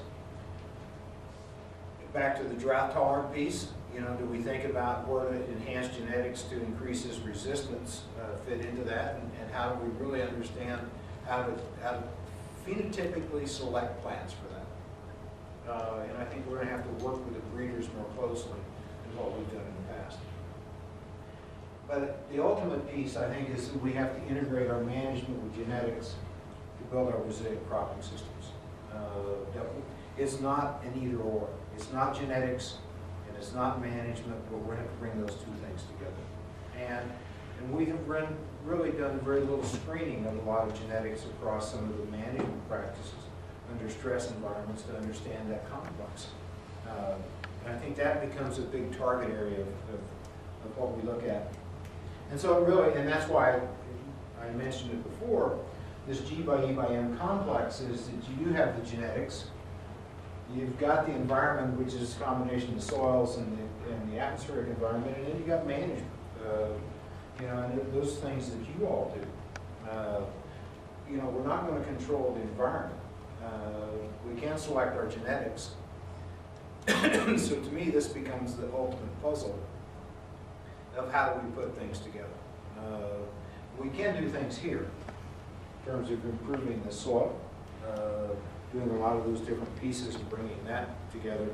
Back to the drought tolerant piece, you know, do we think about where to enhance genetics to increase this resistance fit into that, and how do we really understand how to phenotypically select plants for that? And I think we're going to have to work with the breeders more closely than what we've done in the past. But the ultimate piece, I think, is that we have to integrate our management with genetics to build our resilient cropping systems. It's not an either or. It's not genetics and it's not management, but we're going to bring those two things together. And we have really done very little screening of a lot of genetics across some of the management practices under stress environments to understand that complex. And I think that becomes a big target area of what we look at. And so really, and that's why I mentioned it before, this G by E by M complex is that you have the genetics, you've got the environment, which is a combination of the soils and the atmospheric environment, and then you've got management. You know, and those things that you all do. You know, we're not going to control the environment. We can select our genetics. So to me, this becomes the ultimate puzzle of how do we put things together. We can do things here in terms of improving the soil. doing a lot of those different pieces and bringing that together,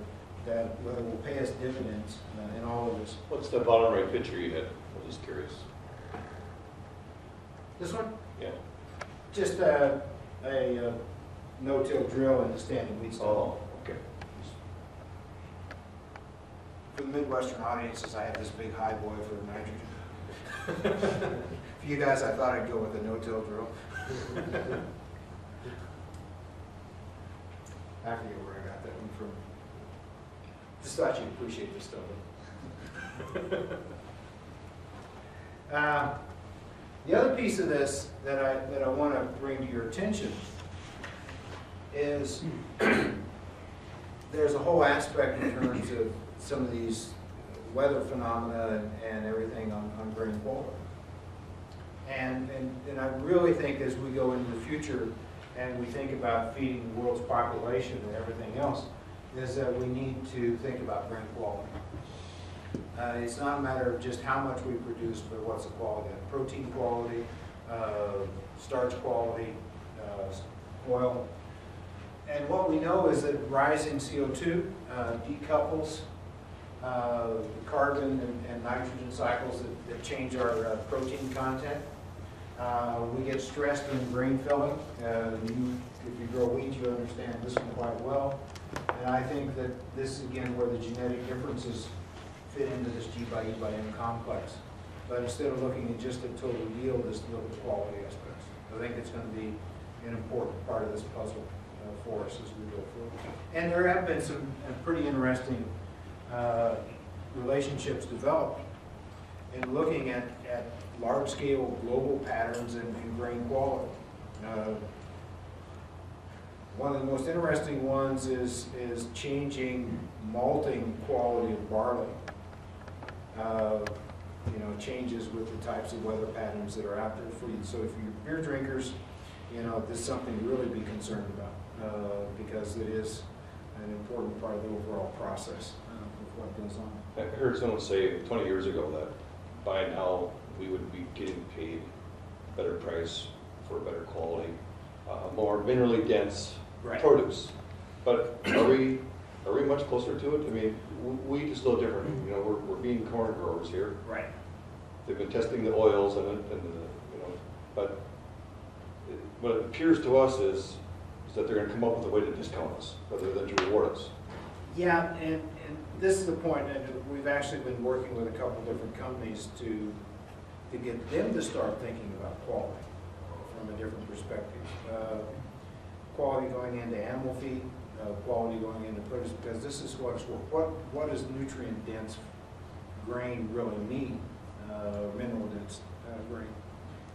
that will pay us dividends in all of this. What's the bottom right picture you had? I'm just curious. This one? Yeah. Just a no-till drill in the standing weed stock. Oh, okay. For the Midwestern audiences, I have this big high boy for nitrogen. For you guys, I thought I'd go with a no-till drill. I forget where I got that one from. Just thought you'd appreciate this stuff. The other piece of this that I want to bring to your attention is there's a whole aspect in terms of some of these weather phenomena and everything on grain quality. And I really think as we go into the future and we think about feeding the world's population and everything else, is that we need to think about grain quality. It's not a matter of just how much we produce, but what's the quality, protein quality, starch quality, oil. And what we know is that rising CO2 decouples the carbon and nitrogen cycles that change our protein content. We get stressed in grain filling. If you grow weeds, you understand this one quite well. And I think that this is, again, where the genetic differences fit into this G by E by M complex. But instead of looking at just the total yield, let's look at the quality aspects. I think it's going to be an important part of this puzzle for us as we go forward. And there have been some pretty interesting relationships developed in looking at large-scale global patterns in grain quality. One of the most interesting ones is changing malting quality of barley. Changes with the types of weather patterns that are out there for you. So if you're beer drinkers, this is something to really be concerned about because it is an important part of the overall process of what goes on. I heard someone say 20 years ago that by now we would be getting paid a better price for better quality, more minerally dense produce. But are we much closer to it? I mean, wheat is a little different. We're being corn growers here. Right. They've been testing the oils but what it appears to us is that they're going to come up with a way to discount us rather than to reward us. Yeah, and this is the point, and we've actually been working with a couple different companies to get them to start thinking about quality from a different perspective. Quality going into animal feed, quality going into produce, because this is what does nutrient dense grain really mean, mineral dense grain,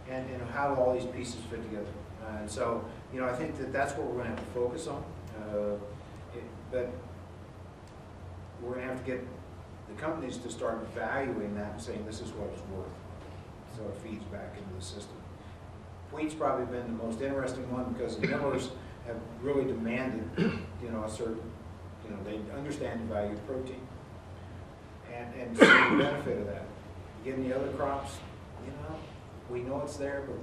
and how do all these pieces fit together? And so, I think that's what we're going to have to focus on. But we're going to have to get the companies to start valuing that and saying this is what it's worth, so it feeds back into the system. Wheat's probably been the most interesting one because the millers have really demanded, a certain, they understand the value of protein and see the benefit of that. Given the other crops, we know it's there, but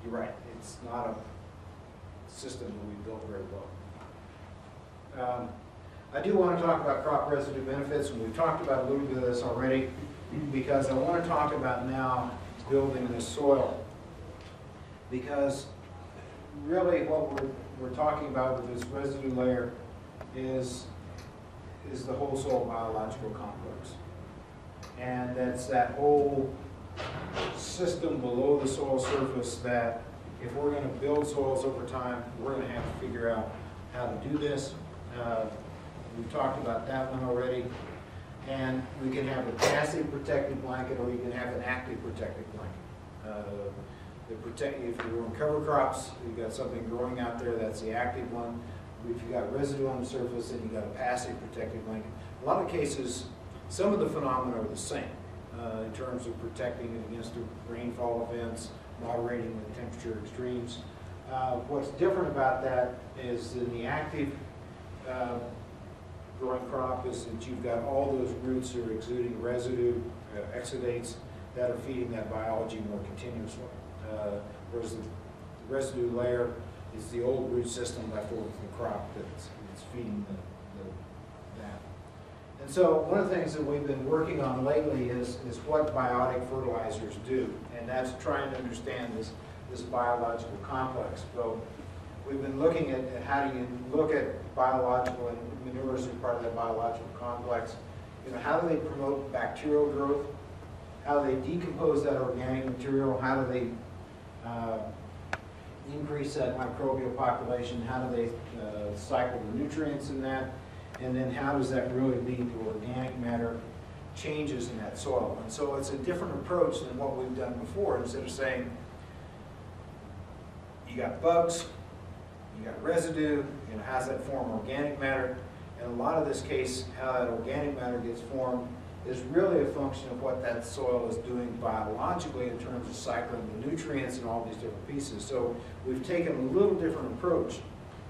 you're right, it's not a system that we built very well. I do want to talk about crop residue benefits, and we've talked about a little bit of this already, because I want to talk about now building the soil. Because really what we're talking about with this residue layer is the whole soil biological complex. And that's that whole system below the soil surface that if we're going to build soils over time, we're going to have to figure out how to do this. We've talked about that one already. And we can have a passive protective blanket or you can have an active protective blanket. If you're growing cover crops, you've got something growing out there, that's the active one. If you've got residue on the surface, then you've got a passive protective blanket. In a lot of cases, some of the phenomena are the same in terms of protecting it against rainfall events, moderating the temperature extremes. What's different about that is in the active growing crop is that you've got all those roots that are exuding residue, exudates, that are feeding that biology more continuously. Whereas the residue layer it's the old root system left over from the crop that's feeding that. And so one of the things that we've been working on lately is what biotic fertilizers do, and that's trying to understand this biological complex. So we've been looking at how do you look at biological, and manures as part of that biological complex. You know, how do they promote bacterial growth? How do they decompose that organic material? How do they increase that microbial population? How do they cycle the nutrients in that? And then how does that really lead to organic matter changes in that soil? And so it's a different approach than what we've done before. Instead of saying, you got bugs, you got residue, you know, how's that form organic matter? And a lot of this case, how that organic matter gets formed is really a function of what that soil is doing biologically in terms of cycling the nutrients and all these different pieces. So we've taken a little different approach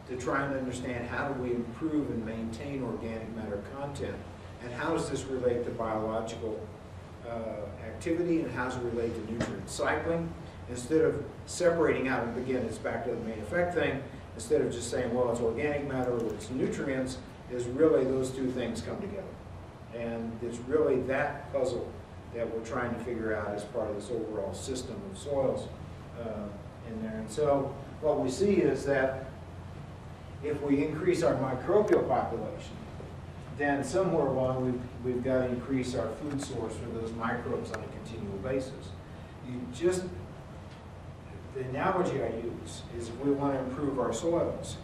to trying to understand how do we improve and maintain organic matter content, and how does this relate to biological activity, and how does it relate to nutrient cycling, instead of separating out. And again, it's back to the main effect thing. Instead of just saying, well, it's organic matter or it's nutrients, is really those two things come together. And it's really that puzzle that we're trying to figure out as part of this overall system of soils in there. And so what we see is that if we increase our microbial population, then somewhere along we've got to increase our food source for those microbes on a continual basis. The analogy I use is if we want to improve our soils,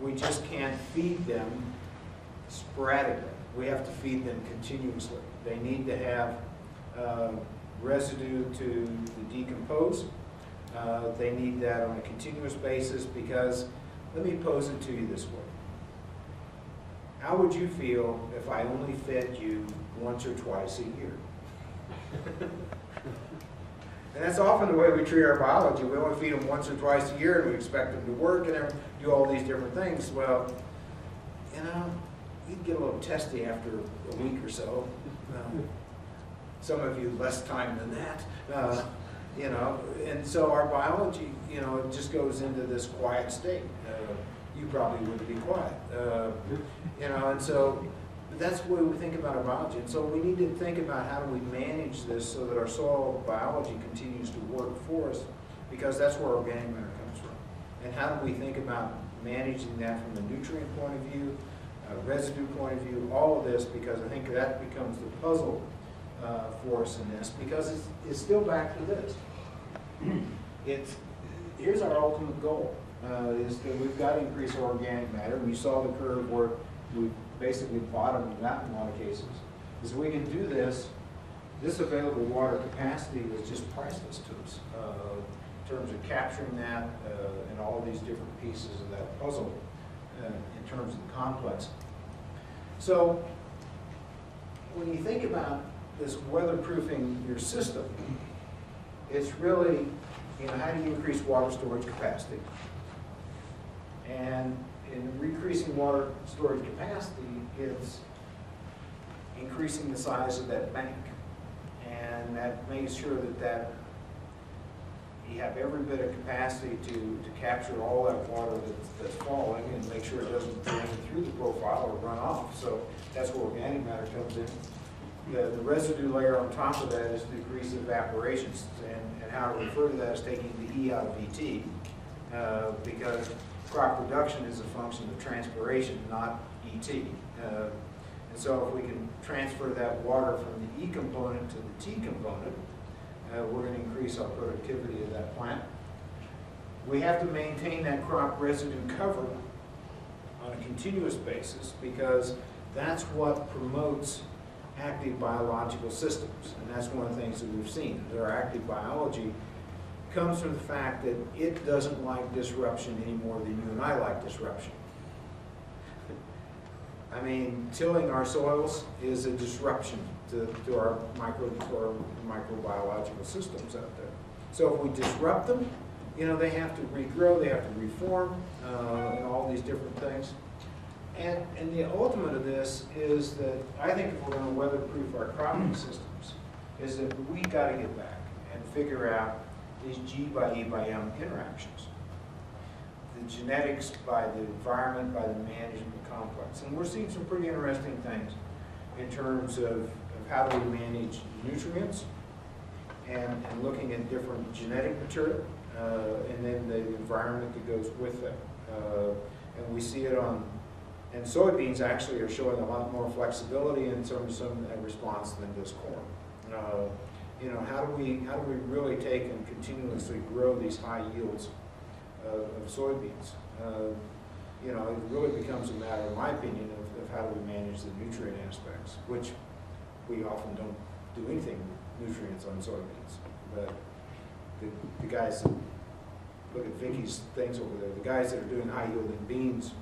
we just can't feed them sporadically. We have to feed them continuously. They need to have residue to decompose. They need that on a continuous basis, because, let me pose it to you this way. How would you feel if I only fed you once or twice a year? And that's often the way we treat our biology. We only feed them once or twice a year, and we expect them to work and do all these different things. Well, you know, you can get a little testy after a week or so. Some of you less time than that. You know, and so our biology, you know, it just goes into this quiet state. You probably wouldn't be quiet. You know, and so that's the way we think about our biology. And so we need to think about how do we manage this so that our soil biology continues to work for us, because that's where organic matter comes from. And how do we think about managing that from a nutrient point of view, a residue point of view, all of this, because I think that becomes the puzzle for us in this, because it's still back to this. Here's our ultimate goal, is that we've got to increase our organic matter. We saw the curve where we basically bottomed out in a lot of cases. Is we can do this, this available water capacity is just priceless to us in terms of capturing that and all these different pieces of that puzzle in terms of the complex. So when you think about this weatherproofing your system, it's really, you know, how do you increase water storage capacity? And in increasing water storage capacity, it's increasing the size of that bank. And that makes sure that you have every bit of capacity to capture all that water that's falling, and make sure it doesn't drain through the profile or run off. So that's where organic matter comes in. The residue layer on top of that is the decrease evaporation, and how I refer to that is taking the E out of ET, because crop production is a function of transpiration, not ET. And so if we can transfer that water from the E component to the T component, we're going to increase our productivity of that plant. We have to maintain that crop residue cover on a continuous basis, because that's what promotes active biological systems. And that's one of the things that we've seen. Our active biology comes from the fact that it doesn't like disruption any more than you and I like disruption. I mean, tilling our soils is a disruption to our microbiological systems out there. So if we disrupt them, you know, they have to regrow, they have to reform, and all these different things. And the ultimate of this is that I think if we're going to weatherproof our cropping systems, is that we got to get back and figure out these G by E by M interactions. the genetics, by the environment, by the management complex. And we're seeing some pretty interesting things in terms of how do we manage nutrients and looking at different genetic material and then the environment that goes with that. And we see it on, and soybeans actually are showing a lot more flexibility in terms of response than does corn. You know, how do we really take and continuously grow these high yields of soybeans? You know, it really becomes a matter, in my opinion, of how do we manage the nutrient aspects, which we often don't do anything with nutrients on soybeans. But the guys that look at Vicky's things over there, the guys that are doing high yielding beans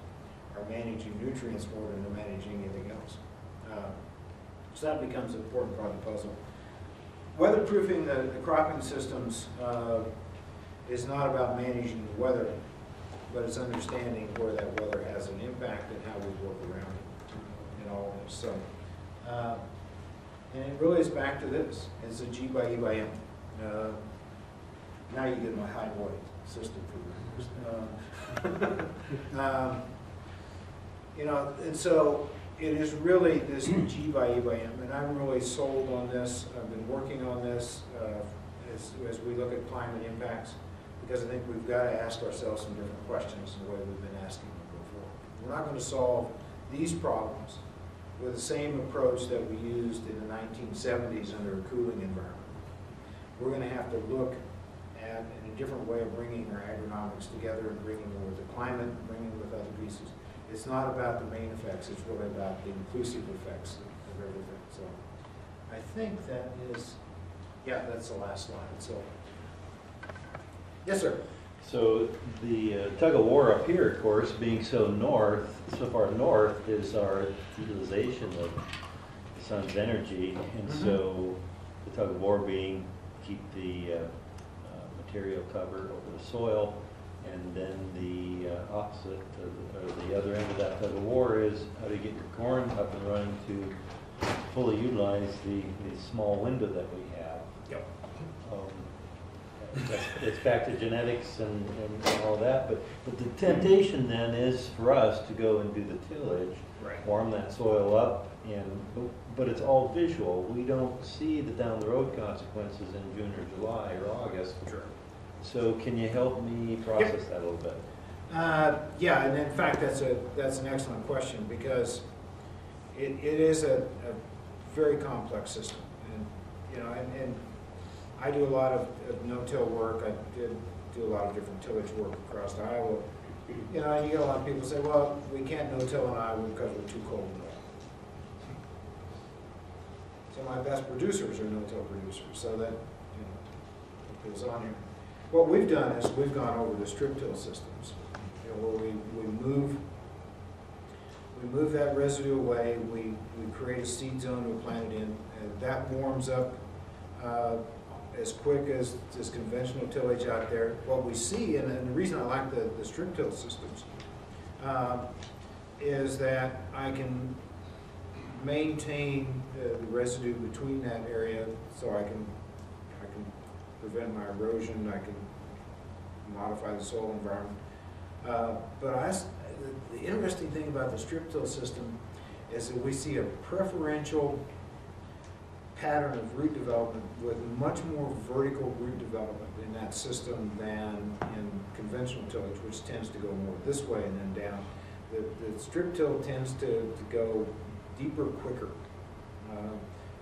are managing nutrients more than they're managing anything else. So that becomes an important part of the puzzle. Weatherproofing the cropping systems is not about managing the weather, but it's understanding where that weather has an impact and how we work around it in all of this. So, and it really is back to this. It's a G by E by M. Now you get my high void system for you know, and so it is really this G by E by M, and I'm really sold on this. I've been working on this as we look at climate impacts, because I think we've got to ask ourselves some different questions the way we've been asking them before. We're not going to solve these problems with the same approach that we used in the 1970s under a cooling environment. We're going to have to look at in a different way of bringing our agronomics together and bringing it with the climate, bringing it with other pieces. It's not about the main effects, it's really about the inclusive effects of everything. So I think that is, yeah, that's the last slide. So, yes, sir. So the tug of war up here, of course, being so far north, is our utilization of the sun's energy, and so the tug of war being keep the material covered over the soil, and then the opposite, or the other end of that tug of war is how to get your corn up and running to fully utilize the small window that we have. Yep. It's back to genetics and all that, but the temptation then is for us to go and do the tillage, Right. warm that soil up, but it's all visual. We don't see the down the road consequences in June or July or August. Sure. So can you help me process that a little bit? Yeah, and in fact, that's an excellent question, because it is a very complex system, and you know, and I do a lot of no-till work. I did do a lot of different tillage work across Iowa. You know, and you get a lot of people say, well, we can't no-till in Iowa because we're too cold. So my best producers are no-till producers, so that, you know, it goes on here. What we've done is we've gone over the strip-till systems, you know, where we move that residue away, we create a seed zone to plant it in, and that warms up as quick as conventional tillage out there. What we see, and the reason I like the strip-till systems, is that I can maintain the residue between that area, so I can prevent my erosion, I can modify the soil environment. But the interesting thing about the strip-till system is that we see a preferential pattern of root development with much more vertical root development in that system than in conventional tillage, which tends to go more this way and then down. The strip-till tends to go deeper quicker.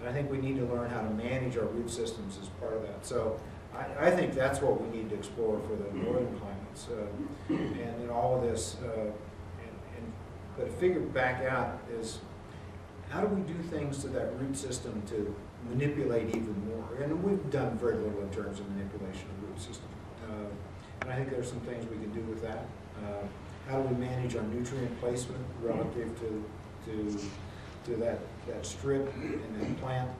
And I think we need to learn how to manage our root systems as part of that. So I think that's what we need to explore for the northern climates. And in all of this, but to figure back out is, how do we do things to that root system to manipulate even more? And we've done very little in terms of manipulation of the root system. And I think there's some things we can do with that. How do we manage our nutrient placement relative to that strip and that plant?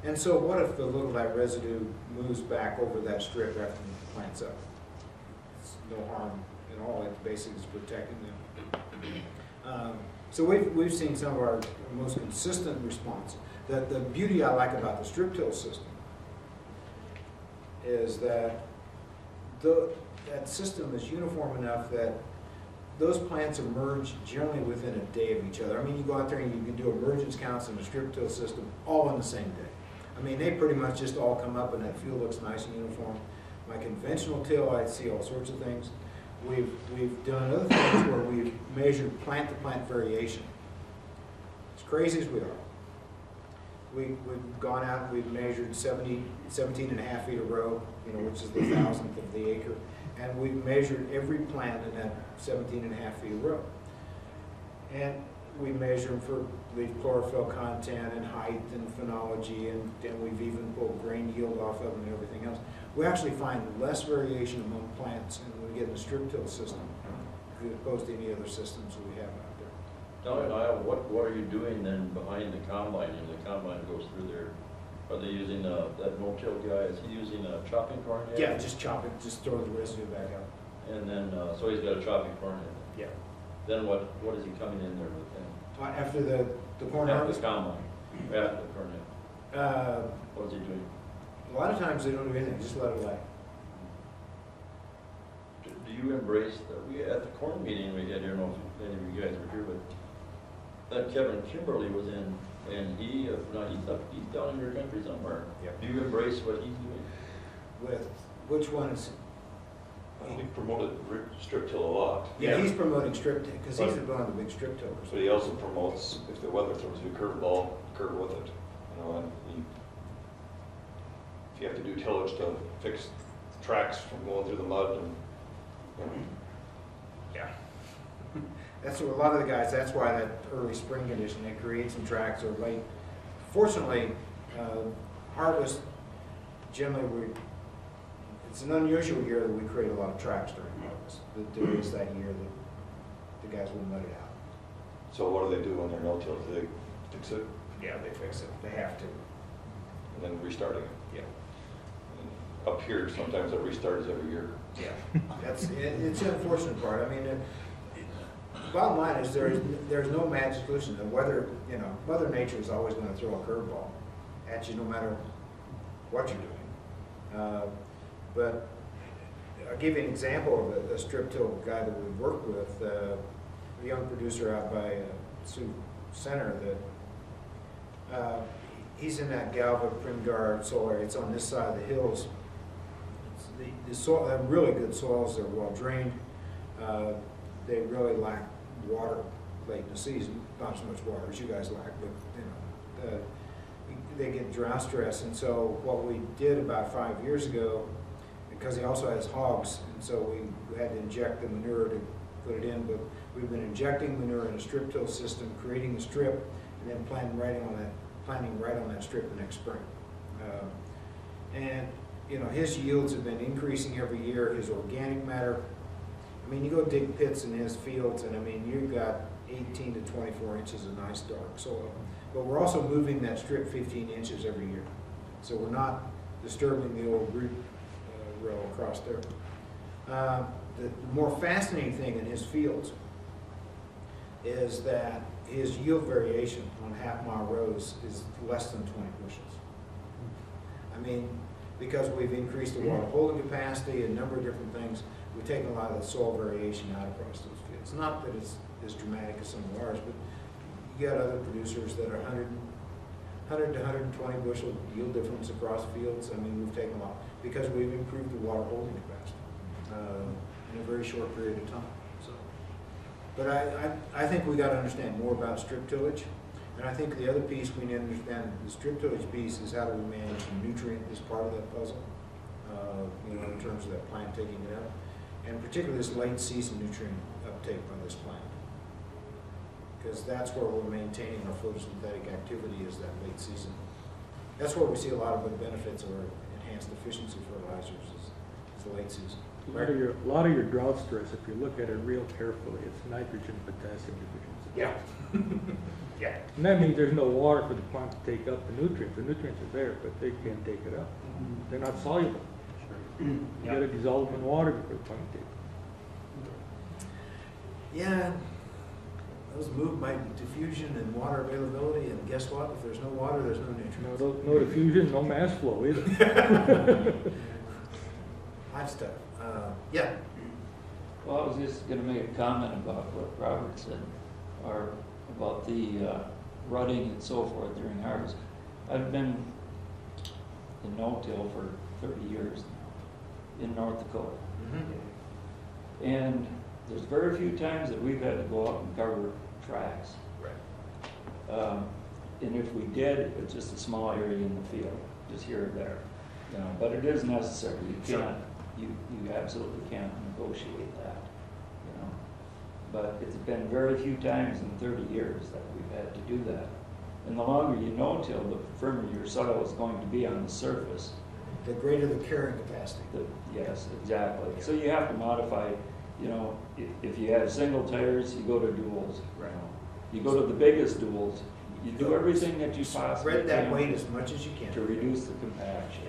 And so what if a little of that residue moves back over that strip after the plant's up? It's no harm at all. It basically is protecting them. So we've seen some of our most consistent response. The beauty I like about the strip-till system is that that system is uniform enough that those plants emerge generally within a day of each other. I mean, you go out there and you can do emergence counts in a strip till system all in the same day. I mean, they pretty much just all come up and that field looks nice and uniform. My conventional till, I see all sorts of things. We've done other things where we've measured plant-to-plant variation. As crazy as we are. We've gone out and we've measured 17 and a half feet a row, you know, which is the 1,000th of the acre. And we've measured every plant in that 17 and a half feet a row. And we measure them for leaf chlorophyll content and height and phenology, and then we've even pulled grain yield off of them and everything else. We actually find less variation among plants when we get in the strip till system as opposed to any other systems that we have out there. Tell me, Lyle, what are you doing then behind the combine, and the combine goes through there? Are they using, that no-till guy, is he using a chopping corn head? Yeah, just chop it, just throw the residue back out. And then, so he's got a chopping corn head. Yeah. Then what is he coming in there with then? After the corn After harvest, the combine, after the corn head, what is he doing? a lot of times they don't do anything, just let it lay. Do you embrace, we, at the corn meeting we had here, I don't know if any of you guys were here, but that Kevin Kimberly was in, and he, no, he's down in your country somewhere. Yep. Do you embrace what he's doing? With, which one is, We promoted strip till a lot. yeah, he's promoting strip till, because he's one of the big strip tillers. But he also promotes, if the weather throws you a curveball, curve with it. You know, and if you have to do tillage to fix tracks from going through the mud and, you know. Yeah. That's what a lot of the guys, that's why that early spring condition, they create some tracks or late. Fortunately, harvest, generally it's an unusual year that we create a lot of tracks during harvest. There is that year that the guys will mud it out. So what do they do when they're no-till? Do they fix it Yeah, they fix it. They have to. and then restarting it? Yeah. And up here, sometimes that restart is every year. Yeah. It's the unfortunate part. I mean, bottom line is there's no magic solution. The weather, you know, Mother Nature is always going to throw a curveball at you no matter what you're doing. But I'll give you an example of a strip till guy that we've worked with, a young producer out by Sioux Center that he's in that Galva Primgar soil area. It's on this side of the hills. The soil, they have really good soils. They're well drained. They really lack water late in the season. Not as much water as you guys lack, but you know, they get drought stress. And so what we did about 5 years ago, because he also has hogs, and so we had to inject the manure to put it in, but we've been injecting manure in a strip till system, creating the strip, and then planting right on that strip the next spring. And you know, his yields have been increasing every year. His organic matter, I mean, you go dig pits in his fields, and I mean, you've got 18 to 24 inches of nice dark soil. But we're also moving that strip 15 inches every year. So we're not disturbing the old root row across there. The more fascinating thing in his fields is that his yield variation on half-mile rows is less than 20 bushels. I mean, because we've increased the water holding capacity, a number of different things, we've taken a lot of the soil variation out across those fields. Not that it's as dramatic as some of ours, but you got other producers that are 100 to 120 bushel yield difference across fields. I mean, we've taken a lot because we've improved the water holding capacity in a very short period of time. So, but I think we got to understand more about strip tillage, and I think the other piece we need to understand, the strip tillage piece, is how do we manage the nutrient as part of that puzzle. You know, in terms of that plant taking it up, and particularly this late season nutrient uptake by this plant. Because that's where we're maintaining our photosynthetic activity, is that late season. That's where we see a lot of the benefits of our enhanced efficiency fertilizers is the late season. A lot of your drought stress, if you look at it real carefully, it's nitrogen potassium deficiency. Yeah. Yeah. And that means there's no water for the plant to take up the nutrients. The nutrients are there, but they can't take it up. They're not soluble. You gotta dissolve them in water before the plant takes it. Yeah. Those move by diffusion and water availability, and guess what? If there's no water, there's no nutrients. No diffusion, no mass flow either. Hot stuff. Yeah, Well, I was just gonna make a comment about what Robert said, or about the rutting and so forth during harvest. I've been in no-till for 30 years now, in North Dakota. mhm, And there's very few times that we've had to go out and cover tracks. right. And if we did, it's just a small area in the field, just here or there. You know, but it is necessary. You Sure. can't, you absolutely can't negotiate that, you know. But it's been very few times in 30 years that we've had to do that. And the longer you no-till, the firmer your soil is going to be on the surface. The greater the carrying capacity. Yes, exactly. So you have to modify, you know, if you have single tires, you go to duals. Right. You go to the biggest duals, you do everything that you possibly Spread that can weight as much as you can. to reduce the compaction.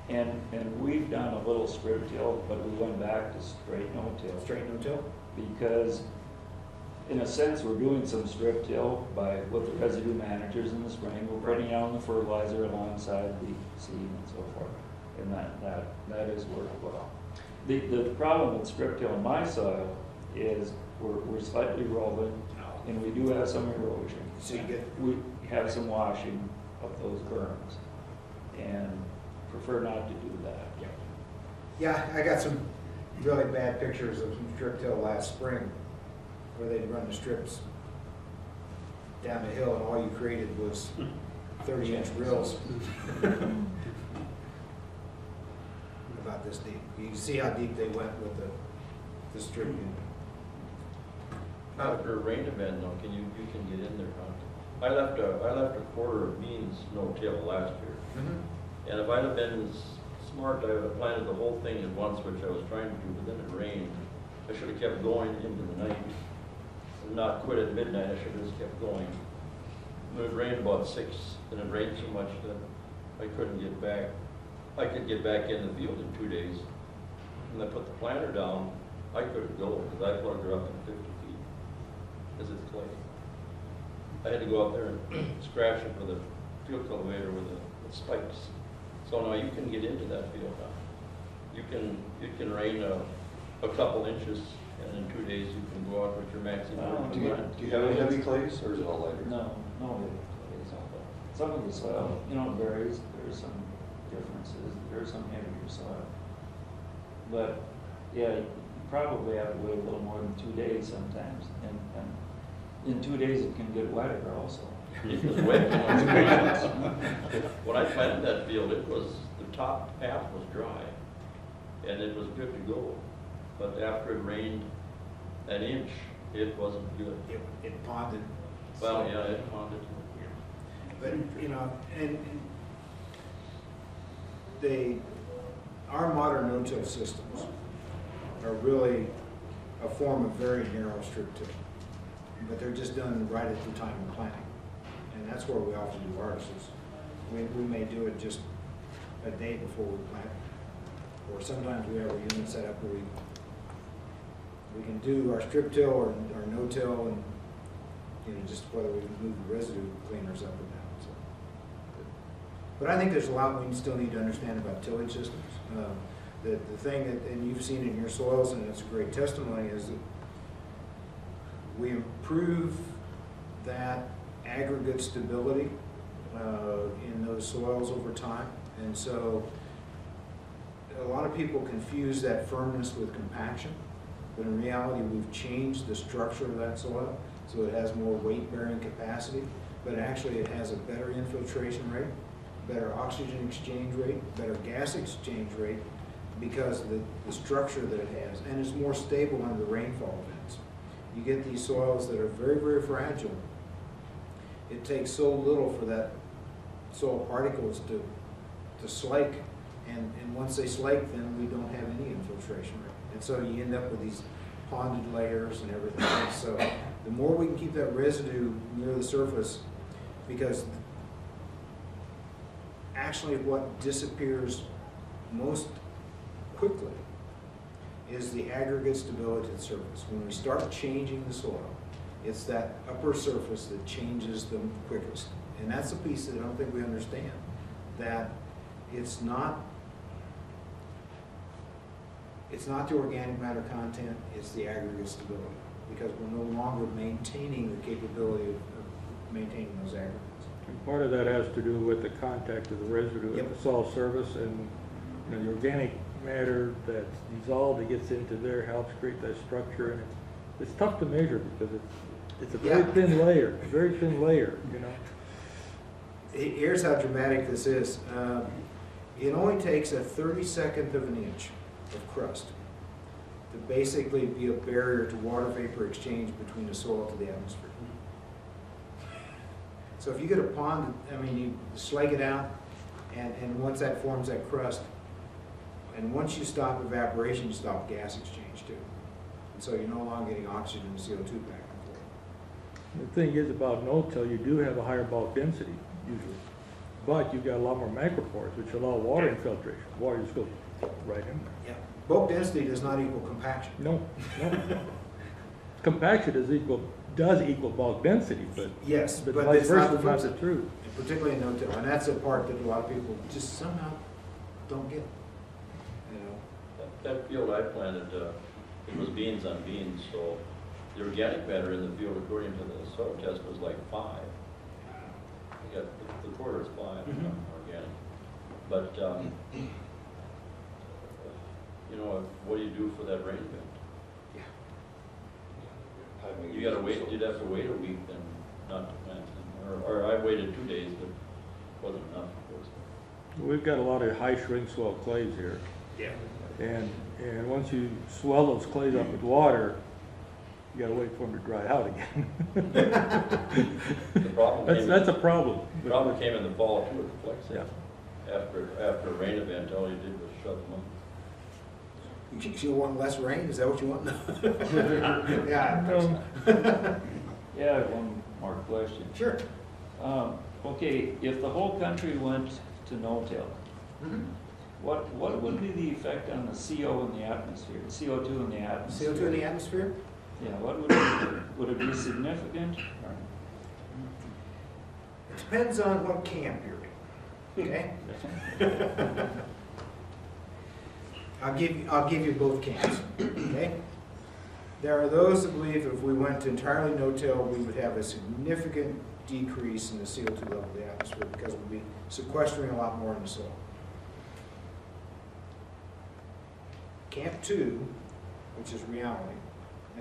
And we've done a little strip till, but we went back to straight no-till. Straight no-till? Because in a sense, we're doing some strip till by, with the residue managers in the spring. We're putting out the fertilizer alongside the seed and so forth. And that has worked well. The problem with strip till in my soil is we're slightly rolling and we do have some erosion. So you get, We have some washing of those berms and prefer not to do that. yeah, I got some really bad pictures of some strip till last spring where they'd run the strips down the hill and all you created was 30-inch rills. About this deep. You can see how deep they went with the strip unit. After a rain event, though, you can get in there, huh? I left a quarter of beans no-till last year. Mhm. And if I'd have been smart, I would have planted the whole thing at once, which I was trying to do, but then it rained. I should have kept going into the night, and not quit at midnight. I should have just kept going. And it rained about 6, and it rained so much that I couldn't get back. I could get back in the field in 2 days. And I put the planter down, I couldn't go, because I plugged her up in 50 feet, because it's clay. I had to go out there and scratch it with a field cultivator with spikes. So now you can get into that field now. You can rain a couple inches, and in 2 days you can go out with your maximum. Do you have any heavy clays, or is it all lighter? No, it's all that. Some of the soil, you know, varies. There's some differences. There's some heavier soil. But yeah, you probably have to wait a little more than 2 days sometimes. And in 2 days it can get wetter also. It was wet. When I planted that field, the top half was dry, and it was good to go. But after it rained an inch, it wasn't good. It ponded. Well, yeah, it ponded. But, you know, and our modern no-till systems are really a form of very narrow strip till, but they're just done right at the time of planting. And that's where we often do harvests. We may do it just a day before we plant, or sometimes we have a unit set up where we can do our strip till or no-till, and you know, just whether we can move the residue cleaners up or down. So. But I think there's a lot we still need to understand about tillage systems. The thing that, and you've seen it in your soils, and it's a great testimony, is that we improve that aggregate stability in those soils over time. And so a lot of people confuse that firmness with compaction, but in reality we've changed the structure of that soil so it has more weight-bearing capacity, but actually it has a better infiltration rate, better oxygen exchange rate, better gas exchange rate, because of the structure that it has, and it's more stable under the rainfall events. You get these soils that are very, very fragile. It takes so little for that soil particles to slake, and once they slake, then we don't have any infiltration rate. And so you end up with these ponded layers and everything else. So the more we can keep that residue near the surface, because actually what disappears most quickly is the aggregate stability of the surface. When we start changing the soil, it's that upper surface that changes the quickest. And that's the piece that I don't think we understand, that it's not It's not the organic matter content, it's the aggregate stability, because we're no longer maintaining the capability of maintaining those aggregates. And part of that has to do with the contact of the residue Yep. at the soil surface, and the organic matter that's dissolved, that gets into there, helps create that structure, and it's tough to measure because it's a very Yeah. thin layer, a very thin layer, Here's how dramatic this is. It only takes a 32nd of an inch of crust to basically be a barrier to water vapor exchange between the soil to the atmosphere. So if you get a pond, you slag it out, and once that forms that crust, and once you stop evaporation, you stop gas exchange too. And so you're no longer getting oxygen and CO2 back and forth. The thing is about no-till, you do have a higher bulk density usually, but you've got a lot more macropores, which allow water infiltration. Water just goes right in there. Yeah. Bulk density does not equal compaction. No. Compaction does equal bulk density, but Yes, but vice it's not versa the is flip not the side. truth. Particularly in no-till, and that's the part that a lot of people just somehow don't get. That field I planted, it was beans on beans, so the organic matter in the field, according to the soil test, was like 5. I got the quarter is 5 organic. But what do you do for that rain event? You gotta wait. You'd have to wait a week then, not to plant them. Or I waited 2 days, but it wasn't enough, of course. We've got a lot of high shrink swell clays here, Yeah. and once you swell those clays up with water, you gotta wait for them to dry out again. The problem That's a problem. The problem came in the fall too, with the flex. Yeah. After a rain event, all you did was shove them up. You want less rain? Is that what you want? Yeah. Yeah, I have one more question. Sure. Okay, if the whole country went to no-till, what would be the effect on the CO in the atmosphere, CO2 in the atmosphere? CO2 in the atmosphere? Yeah, what would it be? Would it be significant? It depends on what camp you're in. Okay. I'll give you both camps. Okay. There are those that believe if we went to entirely no-till, we would have a significant decrease in the CO2 level of the atmosphere because we'd be sequestering a lot more in the soil. Camp 2, which is reality,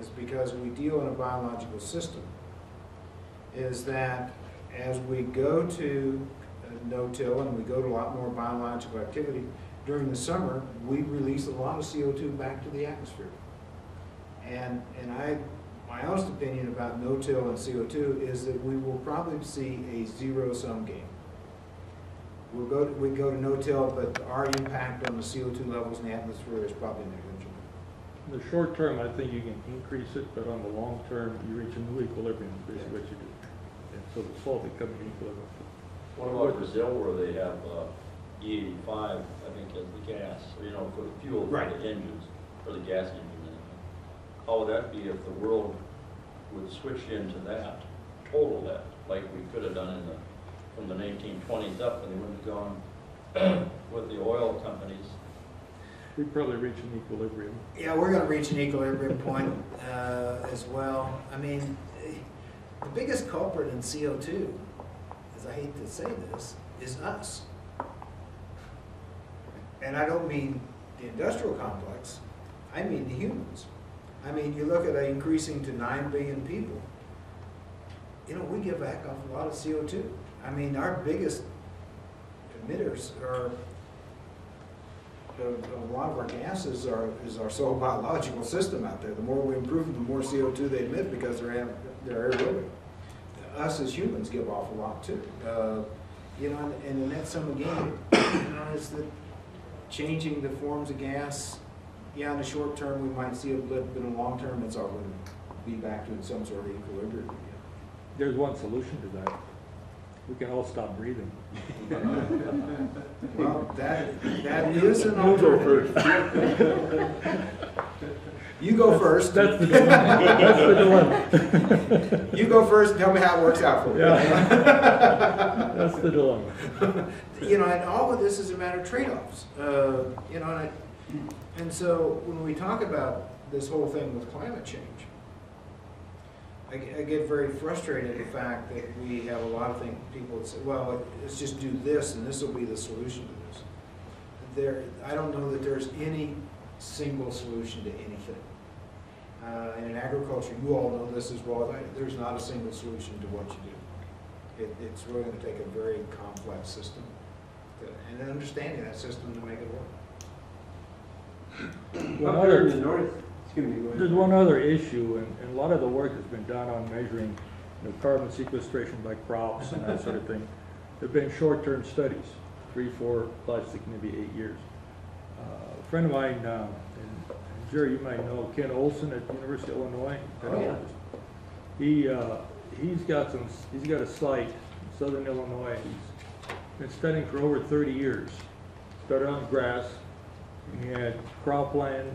is because we deal in a biological system, is that as we go to no-till and we go to a lot more biological activity, during the summer, we release a lot of CO2 back to the atmosphere. And my honest opinion about no-till and CO2 is that we will probably see a zero-sum game. We go to no-till, but our impact on the CO2 levels in the atmosphere is probably negligible. In the short term, I think you can increase it, but on the long term, you reach a new equilibrium, is basically what you do. And so the salt becomes an equilibrium. What about Brazil, where they have E85, I think, as the gas, for the fuel for the engines, for the gas engine? How would that be if the world would switch into that, total that, like we could have done from the 1920s up, and they wouldn't have gone with the oil companies? We'd probably reach an equilibrium. Yeah, we're going to reach an equilibrium point as well. I mean, the biggest culprit in CO2, as I hate to say this, is us. And I don't mean the industrial complex, I mean the humans. I mean, you look at increasing to 9 billion people, we give back off a lot of CO2. I mean, our biggest emitters are, a lot of our gases is our sole biological system out there. The more we improve them, the more CO2 they emit because they're aerobic. Us as humans give off a lot too. And the net sum of game, is that changing the forms of gas, in the short term we might see a blip, but in the long term it's all going to be back to some sort of equilibrium again. There's one solution to that. We can all stop breathing. Well, that is an alternative. You go first. That's the dilemma. That's the dilemma. You go first and tell me how it works out for you. Yeah. That's the dilemma. And all of this is a matter of trade-offs. And And so when we talk about this whole thing with climate change, I get very frustrated at the fact that we have a lot of people that say, well, let's just do this and this will be the solution to this. I don't know that there's any single solution to anything. And in agriculture, you all know this as well as I do, there's not a single solution to what you do. It's really going to take a very complex system and understanding that system to make it work. Up here in the north, excuse me, go ahead. There's one other issue, and a lot of the work has been done on measuring carbon sequestration by crops and that sort of thing. There have been short-term studies, 3, 4, plus maybe 8 years. A friend of mine, and Jerry, you might know Ken Olson at the University of Illinois. Oh, yeah. He's got a site in southern Illinois. He's been studying for over 30 years. Started on grass, and he had cropland,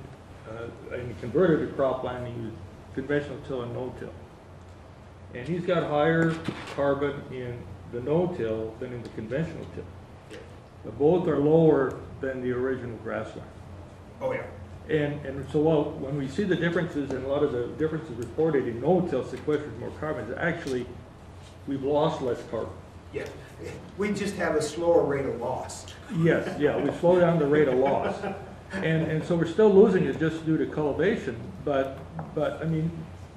and he converted to cropland. He used conventional till and no-till. And he's got higher carbon in the no-till than in the conventional till. But both are lower than the original grassland. Oh, yeah. And so when we see the differences, and a lot of the differences reported in no-till sequesters more carbon, it's actually, we've lost less carbon. Yeah, we just have a slower rate of loss. Yes, yeah, we slow down the rate of loss. And so we're still losing it just due to cultivation, but I mean,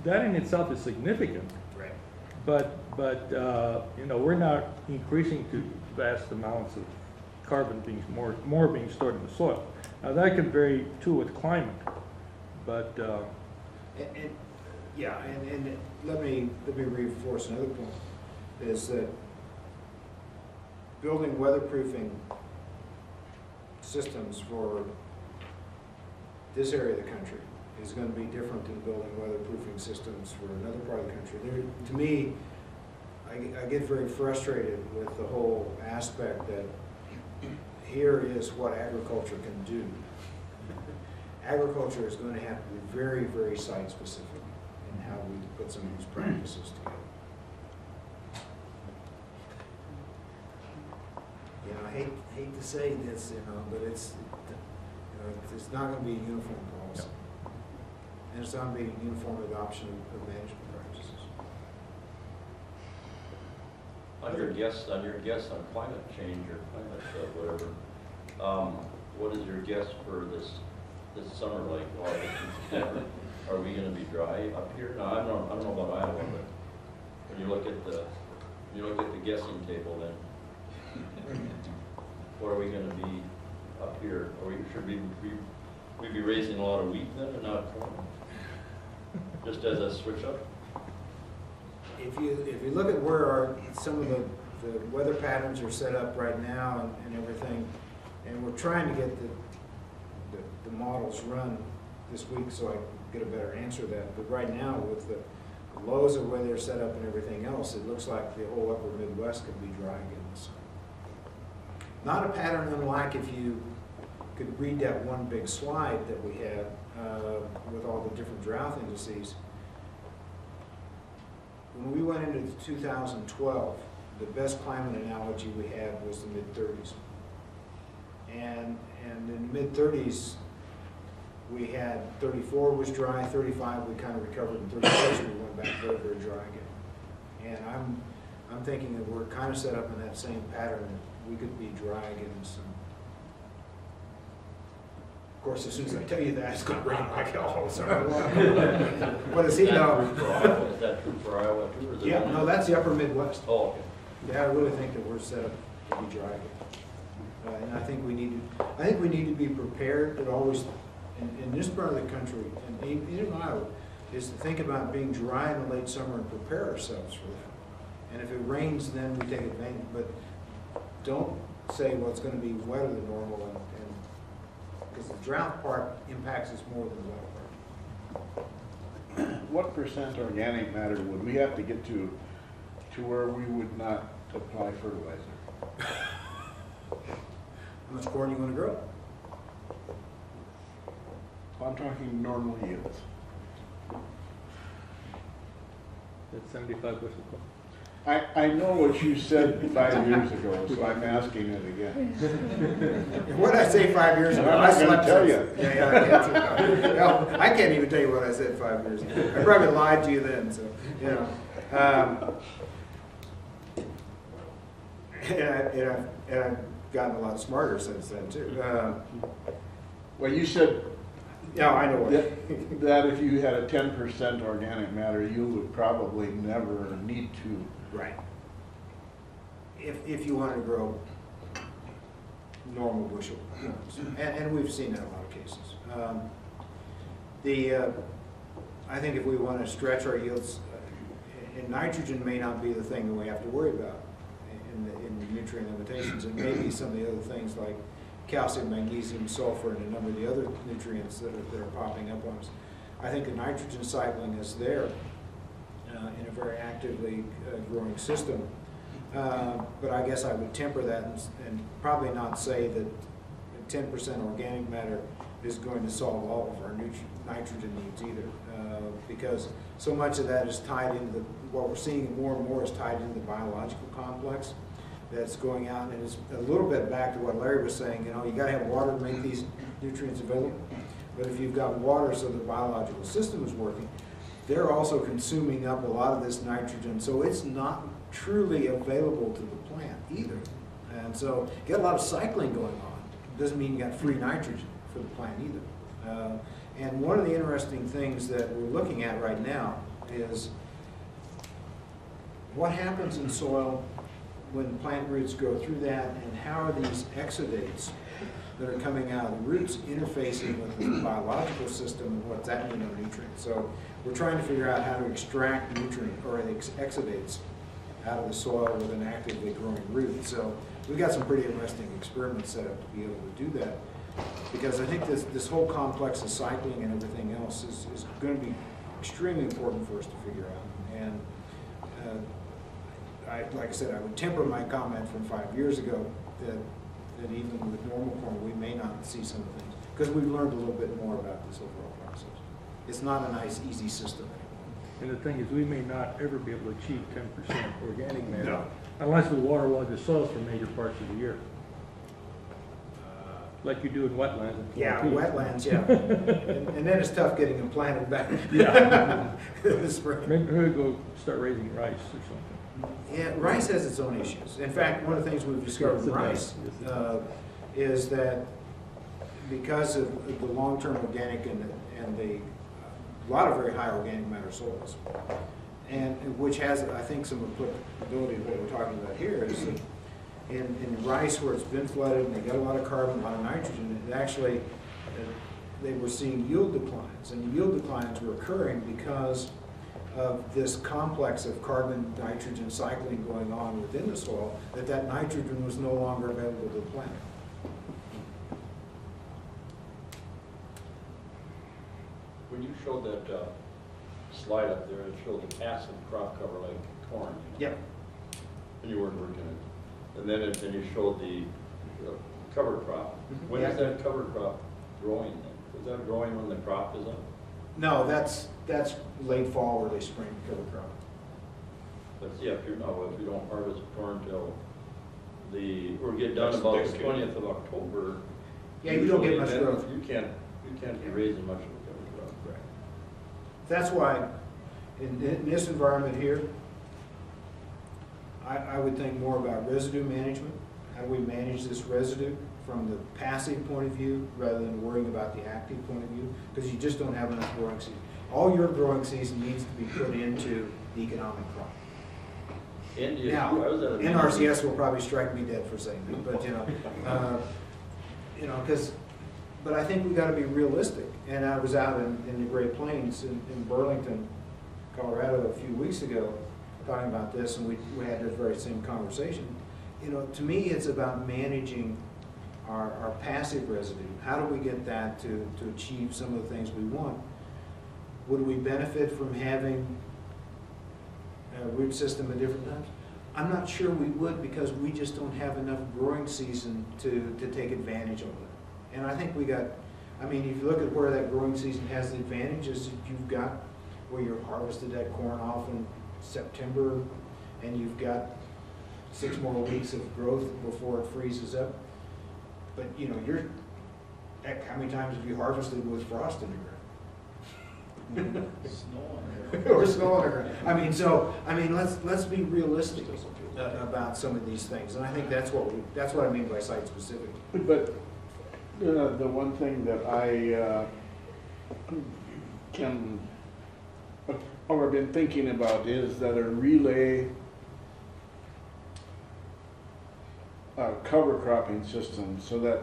that in itself is significant. Right. But we're not increasing to vast amounts of carbon being more being stored in the soil. Now that could vary too with climate, but And let me reinforce another point, is that building weatherproofing systems for this area of the country is going to be different than building weatherproofing systems for another part of the country. To me, I get very frustrated with the whole aspect that here is what agriculture can do. Agriculture is going to have to be very, very site-specific in how we put some of these practices together. You know, I hate to say this, but it's not going to be a uniform policy. And it's not going to be a uniform adoption of management practices. On your guess on climate change or climate whatever, what is your guess for this summer, like August and September? Are we going to be dry up here? No, I don't know about Iowa, but when you look at the guessing table, then what are we going to be up here? Should we be raising a lot of wheat then, and not corn? Just as a switch up. If you look at where some of the weather patterns are set up right now and everything, and we're trying to get the models run this week so I can get a better answer to that. But right now, with the lows of where they're set up and everything else, it looks like the whole upper Midwest could be dry again this summer. Not a pattern unlike if you could read that one big slide that we had with all the different drought indices. When we went into 2012, the best climate analogy we had was the mid-30s. And in the mid-30s, we had 34 was dry, 35 we kind of recovered, and 36 we went back very, very dry again. And I'm thinking that we're kind of set up in that same pattern, that we could be dry again this summer. Of course, as soon as I tell you that, it's going to rain like hell all summer long. What does he know? Is that true for Iowa too? Or is it Yeah, only- no, that's the upper Midwest. Oh, okay. Yeah, I really think that we're set up to be dry again. And I think we need to be prepared, but always, in this part of the country, and even in Iowa, is to think about being dry in the late summer and prepare ourselves for that. And if it rains, then we take advantage, but don't say, well, it's going to be wetter than normal, and because the drought part impacts us more than the weather part. What percent organic matter would we have to get to where we would not apply fertilizer? How much corn you want to grow? I'm talking normal yields. that's 75 bushel corn. I know what you said 5 years ago, so I'm asking it again. What did I say 5 years ago? I'm not gonna slept tell since- you. Yeah, I can't even tell you what I said 5 years ago. I probably lied to you then, so, you know. And I've gotten a lot smarter since then, too. Well, you said Yeah, I know what. that if you had a 10% organic matter, you would probably never need to. Right. If you want to grow normal bushel homes, and we've seen that in a lot of cases. I think if we want to stretch our yields, and nitrogen may not be the thing that we have to worry about in the nutrient limitations. It may be some of the other things like calcium, magnesium, sulfur, and a number of the other nutrients that are popping up on us. I think the nitrogen cycling is there in a very actively growing system. But I guess I would temper that and probably not say that 10% organic matter is going to solve all of our nitrogen needs either, because so much of that is tied into what we're seeing more and more is tied into the biological complex that's going out, and it's a little bit back to what Larry was saying. You know, you got to have water to make these nutrients available, but if you've got water so the biological system is working, they're also consuming up a lot of this nitrogen, so it's not truly available to the plant either. And so you got a lot of cycling going on. Doesn't mean you got free nitrogen for the plant either. And one of the interesting things that we're looking at right now is what happens in soil when plant roots go through that, and how are these exudates that are coming out of the roots interfacing with the biological system, and what's that mean on nutrients. So we're trying to figure out how to extract nutrient or exudates out of the soil with an actively growing root. So we've got some pretty interesting experiments set up to be able to do that, because I think this whole complex of cycling and everything else is going to be extremely important for us to figure out. And like I said, I would temper my comment from 5 years ago that even with normal corn, we may not see some of the things, because we've learned a little bit more about this overall process. It's not a nice, easy system anymore. And the thing is, we may not ever be able to achieve 10% organic matter No. unless we waterlog the soils for major parts of the year, like you do in wetlands. And Yeah, Florida. wetlands, yeah. And then it's tough getting them planted back. Yeah. This spring. Maybe we'll go start raising rice or something. Yeah, rice has its own issues. In fact, one of the things we've discovered Yes, in it rice does. is that because of the long-term organic and a lot of very high organic matter soils, and which has, I think, some applicability to what we're talking about here, is that in rice where it's been flooded and they got a lot of carbon, a lot of nitrogen, it actually, they were seeing yield declines, and yield declines were occurring because of this complex of carbon nitrogen cycling going on within the soil, that nitrogen was no longer available to the plant. When you showed that slide up there, it showed the passive crop cover like corn. Yep. And you weren't working it. And then you showed the cover crop. When is Yeah. that cover crop growing then? Is that growing when the crop is up? No, that's late fall, early spring cover crop. But yeah, if you don't harvest corn till or get done That's about the Thanksgiving. 20th of October. Yeah, you don't get usually much then growth. You can't be raising much of a cover crop. Right. That's why, in this environment here, I would think more about residue management. How do we manage this residue from the passive point of view rather than worrying about the active point of view? Because you just don't have enough growing season. All your growing season needs to be put into the economic crop. India, Now, I was at a meeting- NRCS will probably strike me dead for saying that, but but I think we got to be realistic. And I was out in the Great Plains in Burlington, Colorado a few weeks ago, talking about this, and we had this very same conversation. To me, it's about managing our passive residue. How do we get that to achieve some of the things we want? Would we benefit from having a root system at different times? I'm not sure we would, because we just don't have enough growing season to take advantage of it. And I think if you look at where that growing season has the advantages that you've got, where you harvested that corn off in September, and you've got 6 more weeks of growth before it freezes up. But, you know, heck, how many times have you harvested with frost in the ground? Or snow on the ground. I mean, let's be realistic about some of these things, and I think that's what I mean by site specific. But the one thing that I I've been thinking about is that a relay cover cropping system, so that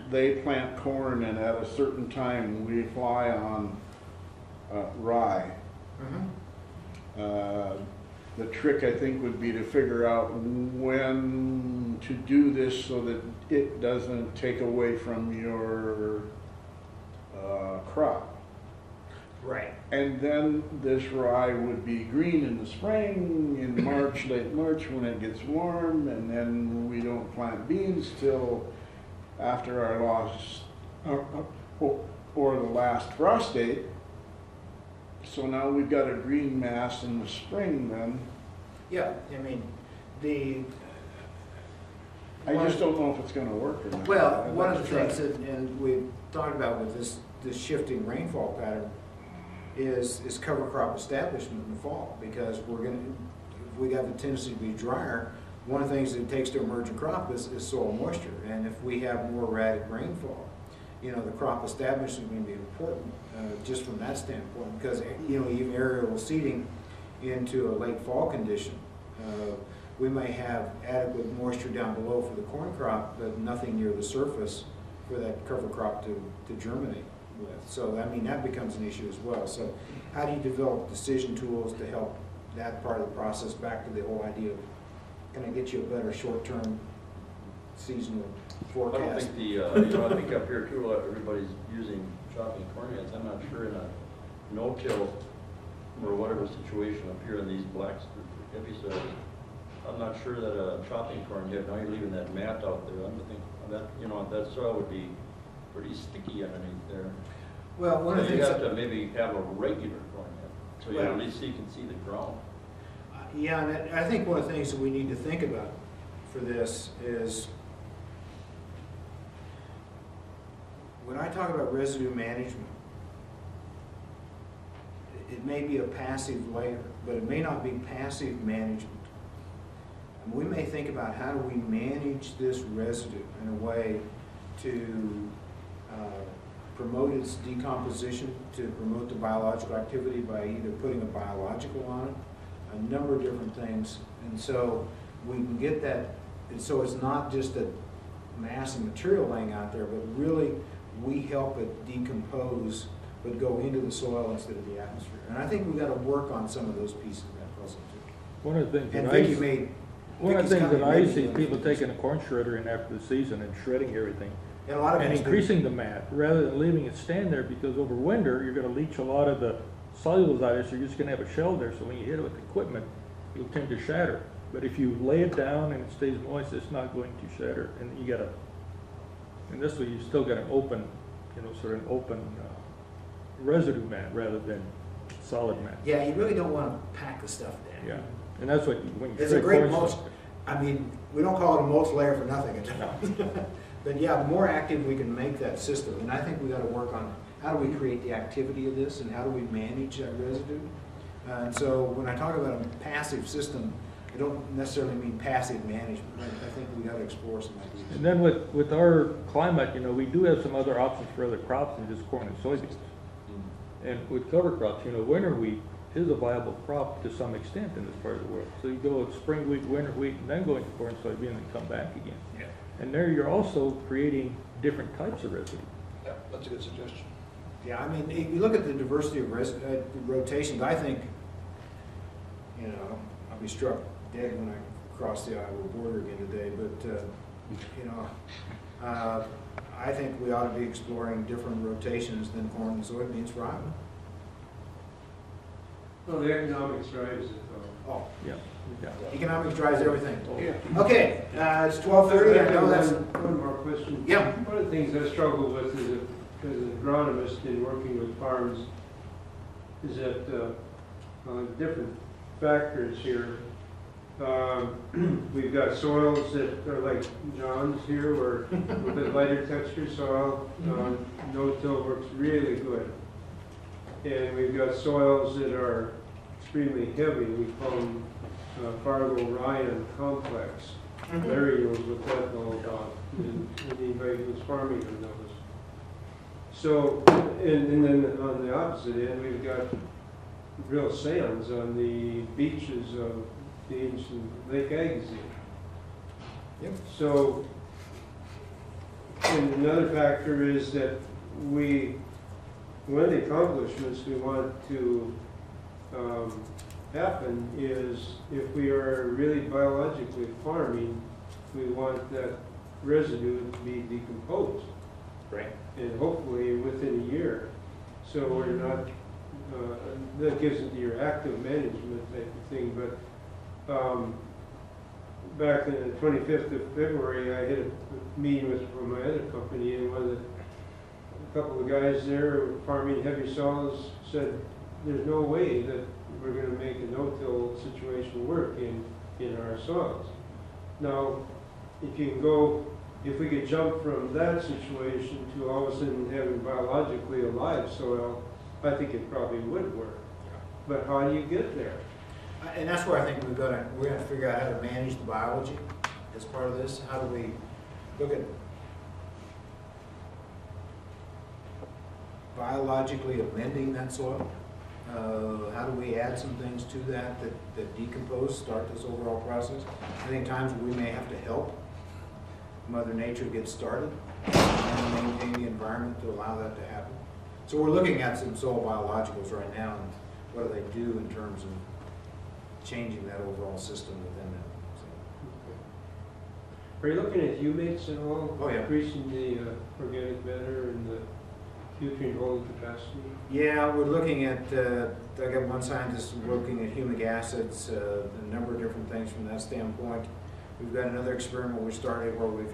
they plant corn and at a certain time we fly on rye. The trick, I think, would be to figure out when to do this so that it doesn't take away from your crop. Right. And then this rye would be green in the spring, in March, late March, when it gets warm, and then we don't plant beans till after our last, or the last frost date. So now we've got a green mass in the spring then. Yeah, I mean, I just don't know if it's gonna work or not. well, one of Let's the try. things that, and we've talked about with this shifting rainfall pattern is cover crop establishment in the fall, because if we got the tendency to be drier, one of the things that it takes to emerge a crop is soil moisture, and if we have more erratic rainfall, you know, the crop establishment is going to be important, just from that standpoint, because, you know, even aerial seeding into a late fall condition, we may have adequate moisture down below for the corn crop, but nothing near the surface for that cover crop to germinate with. So, I mean, that becomes an issue as well. So, how do you develop decision tools to help that part of the process, back to the whole idea of, can I get you a better short-term seasonal I forecast? don't think I think up here too, everybody's using chopping corn heads. I'm not sure in a no-till or whatever situation up here in these blacks, heavy soils, I'm not sure that a chopping corn head, now you're leaving that mat out there, I'm thinking that, you know, that soil would be pretty sticky underneath there. Well, one So of the you things have to maybe have a regular corn head, so you Well- at least you can see the ground. Yeah, and I think one of the things that we need to think about for this is, when I talk about residue management, it may be a passive layer, but it may not be passive management. And we may think about, how do we manage this residue in a way to promote its decomposition, to promote the biological activity by either putting a biological on it, a number of different things. And so we can get that, and so it's not just a mass of material laying out there, but really we help it decompose, but go into the soil instead of the atmosphere. And I think we've got to work on some of those pieces of that puzzle too. One of the things And that Vicki I, made, one of Vicki's the things that coming, I maybe see, doing people things. taking a corn shredder in after the season and shredding everything, And a lot of and us do. increasing the mat, rather than leaving it stand there, because over winter, you're gonna leach a lot of the cellulose out of it, so you're just gonna have a shell there, so when you hit it with equipment, it'll tend to shatter. But if you lay it down and it stays moist, it's not going to shatter, and you gotta, and this way, you still got an open, you know, sort of an open residue mat rather than solid mat. Yeah, you really don't want to pack the stuff down. Yeah, and that's what, when you It's a shred great corn mulch. stuff- I mean, we don't call it a mulch layer for nothing. But yeah, the more active we can make that system, and I think we got to work on how do we create the activity of this and how do we manage that residue. And so when I talk about a passive system, I don't necessarily mean passive management. I think we got to explore some ideas. And then with our climate, you know, we do have some other options for other crops than just corn and soybeans. And with cover crops, you know, winter wheat is a viable crop to some extent in this part of the world. So you go with spring wheat, winter wheat, and then go into corn, soybean, and come back again. Yeah. And there you're also creating different types of residue. Yeah, that's a good suggestion. Yeah, I mean, if you look at the diversity of rotations, I think, you know, I'll be struck dead when I cross the Iowa border again today, but, you know, I think we ought to be exploring different rotations than corn and soybeans for Iowa. Well, the economics drives it though. Oh, Yeah. Yeah. economics drives everything. Yeah. Okay, it's 12:30, I know that's, One more question. Yeah. One of the things I struggle with as an agronomist in working with farms is that different factors here. We've got soils that are like John's here, or with a lighter texture soil. No-till works really good. And we've got soils that are extremely heavy. We call them Fargo-Ryan complex. Larry knows what that's all about, and anybody who's farming them knows. So, and then on the opposite end, we've got real sands on the beaches of the ancient Lake Agassiz. Yep. So, and another factor is that one of the accomplishments we want to happen is, if we are really biologically farming, we want that residue to be decomposed. Right. And hopefully within a year. So we're not, that gives it your active management type of thing. But back on the 25th of February, I had a meeting from my other company, and a couple of guys there farming heavy soils said, there's no way that we're going to make a no-till situation work in our soils. Now, if we could jump from that situation to all of a sudden having biologically alive soil, I think it probably would work. But how do you get there? And that's where I think we're gonna figure out how to manage the biology as part of this. How do we look at biologically amending that soil? How do we add some things to that decompose, start this overall process? I think times we may have to help Mother Nature get started and maintain the environment to allow that to happen. So we're looking at some soil biologicals right now, and what do they do in terms of changing that overall system within that. Are you looking at humates at all? Oh, yeah. Increasing the organic matter and the nutrient holding capacity? Yeah, we're looking at, I got one scientist looking at humic acids, a number of different things from that standpoint. We've got another experiment we started where we're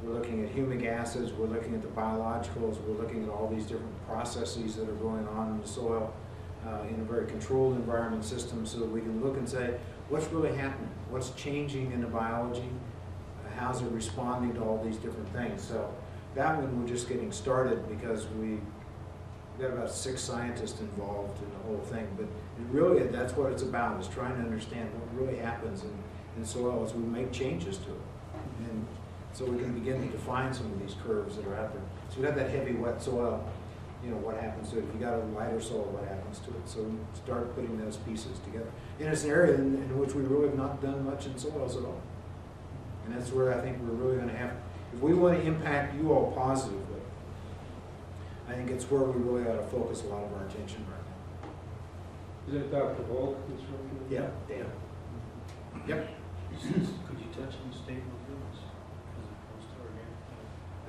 looking at humic acids, we're looking at the biologicals, we're looking at all these different processes that are going on in the soil in a very controlled environment system, so that we can look and say, what's really happening? What's changing in the biology? How's it responding to all these different things? So that one we're just getting started, because we've got about 6 scientists involved in the whole thing. But really, that's what it's about, is trying to understand what really happens in soil as we make changes to it. And so we can begin to define some of these curves that are out there. So we got that heavy, wet soil, what happens to it? If you got a lighter soil, what happens to it? So we start putting those pieces together. And it's an area in which we really have not done much in soils at all. And that's where I think we're really going to have, if we want to impact you all positively, I think it's where we really ought to focus a lot of our attention right now. Is that Dr. Volk that's working? Yeah, Dan. Yep. Could you touch on stable humus as opposed to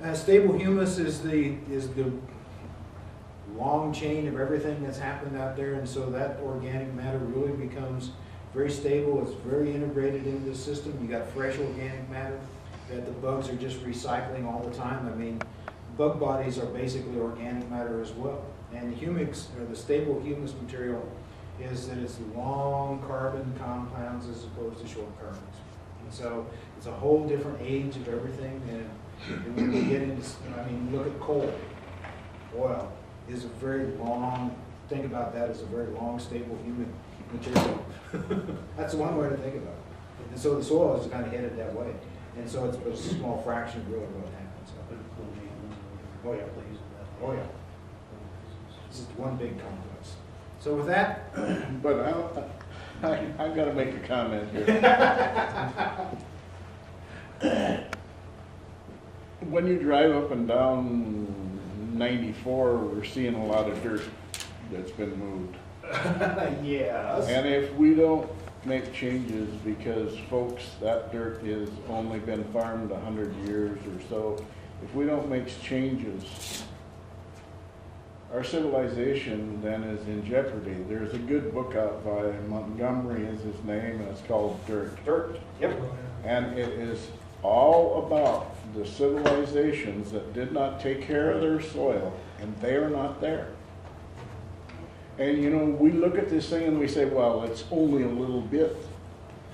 organic? Stable humus is the long chain of everything that's happened out there, and so that organic matter really becomes very stable. It's very integrated into the system. You got fresh organic matter that the bugs are just recycling all the time. I mean, bug bodies are basically organic matter as well. And humics, or the stable humus material, is that it's long carbon compounds as opposed to short carbons. And so it's a whole different age of everything. And when we get into, look at coal. Oil is a very long, think about that as a very long, stable human material. That's one way to think about it. And so the soil is kind of headed that way. And so it's a small fraction of really what happens. Oh, yeah. Oh, yeah. It's just one big complex. So with that. But I've got to make a comment here. When you drive up and down 94, we're seeing a lot of dirt that's been moved. Yes. And if we don't make changes, because folks, that dirt has only been farmed 100 years or so, if we don't make changes, our civilization then is in jeopardy. There's a good book out by Montgomery is his name, and it's called Dirt. Dirt. Yep. And it is all about the civilizations that did not take care of their soil, and they are not there. And you know, we look at this thing and we say, well, it's only a little bit.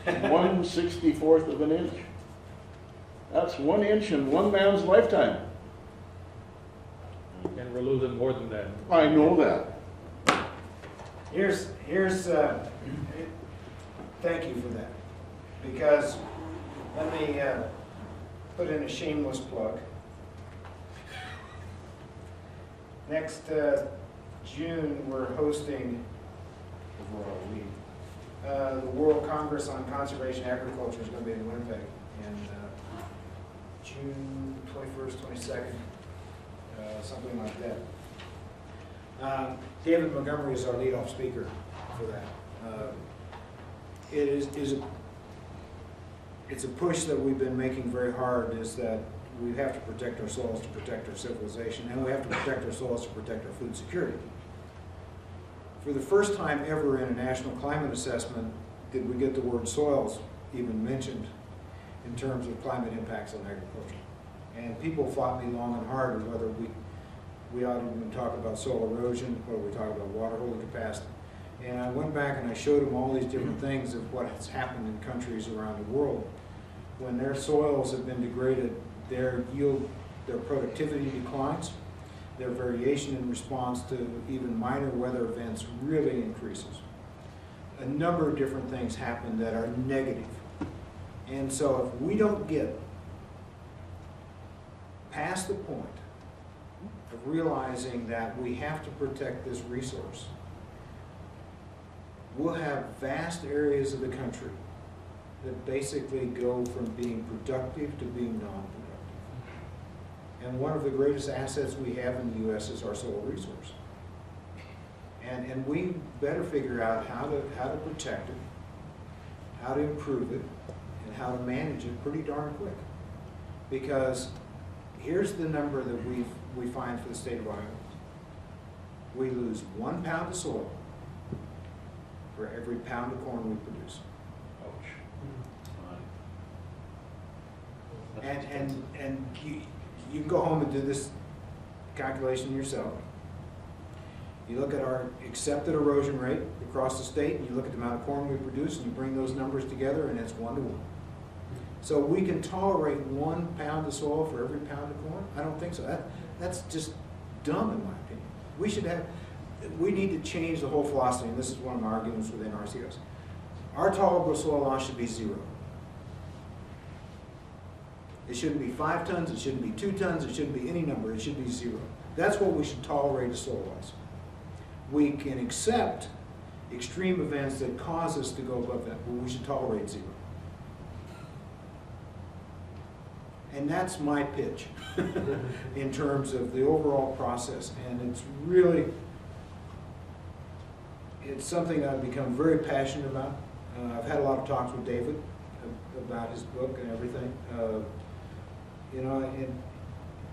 1/64 of an inch. That's 1 inch in one man's lifetime. And we're losing more than that. I know that. Thank you for that. Because, let me put in a shameless plug. Next June, we're hosting, the World Congress on Conservation Agriculture is going to be in Winnipeg in June 21st, 22nd, something like that. David Montgomery is our leadoff speaker for that. It's a push that we've been making very hard, is that we have to protect our soils to protect our civilization, and we have to protect our soils to protect our food security. For the first time ever in a national climate assessment did we get the word soils even mentioned in terms of climate impacts on agriculture. And people fought me long and hard on whether we ought to even talk about soil erosion, whether we talk about water holding capacity. And I went back and I showed them all these different things of what has happened in countries around the world. When their soils have been degraded, their yield, their productivity declines, their variation in response to even minor weather events really increases. A number of different things happen that are negative. And so if we don't get past the point of realizing that we have to protect this resource, we'll have vast areas of the country that basically go from being productive to being non-productive. And one of the greatest assets we have in the U.S. is our soil resource. And we better figure out how to protect it, how to improve it, and how to manage it pretty darn quick. Because here's the number that we find for the state of Iowa. We lose 1 pound of soil for every pound of corn we produce. And you can go home and do this calculation yourself. You look at our accepted erosion rate across the state, and you look at the amount of corn we produce, and you bring those numbers together, and it's 1 to 1. So we can tolerate 1 pound of soil for every pound of corn? I don't think so. That's just dumb, in my opinion. We need to change the whole philosophy, and this is one of my arguments within RCOs. Our tolerable soil loss should be 0. It shouldn't be 5 tons, it shouldn't be 2 tons, it shouldn't be any number, it should be 0. That's what we should tolerate as soil loss. We can accept extreme events that cause us to go above that, but we should tolerate 0. And that's my pitch in terms of the overall process. And it's really, it's something I've become very passionate about. I've had a lot of talks with David about his book and everything. You know,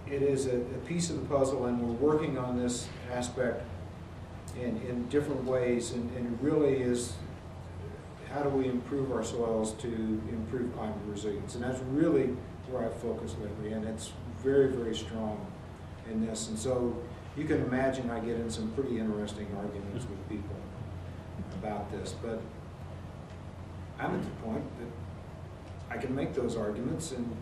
it is a piece of the puzzle, and we're working on this aspect in different ways, and it really is, how do we improve our soils to improve climate resilience? And that's really where I've focused lately, and it's very, very strong in this. And so you can imagine I get in some pretty interesting arguments with people about this, but I'm at the point that I can make those arguments, and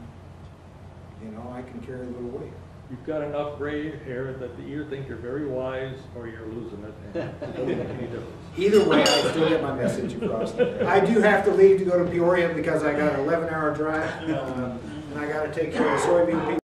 you know, I can carry a little weight. You've got enough gray hair that you either think you're very wise or you're losing it. And it doesn't make any difference. Either way, I still get my message across. I do have to leave to go to Peoria because I got an 11-hour drive, and I got to take care of the soybean people.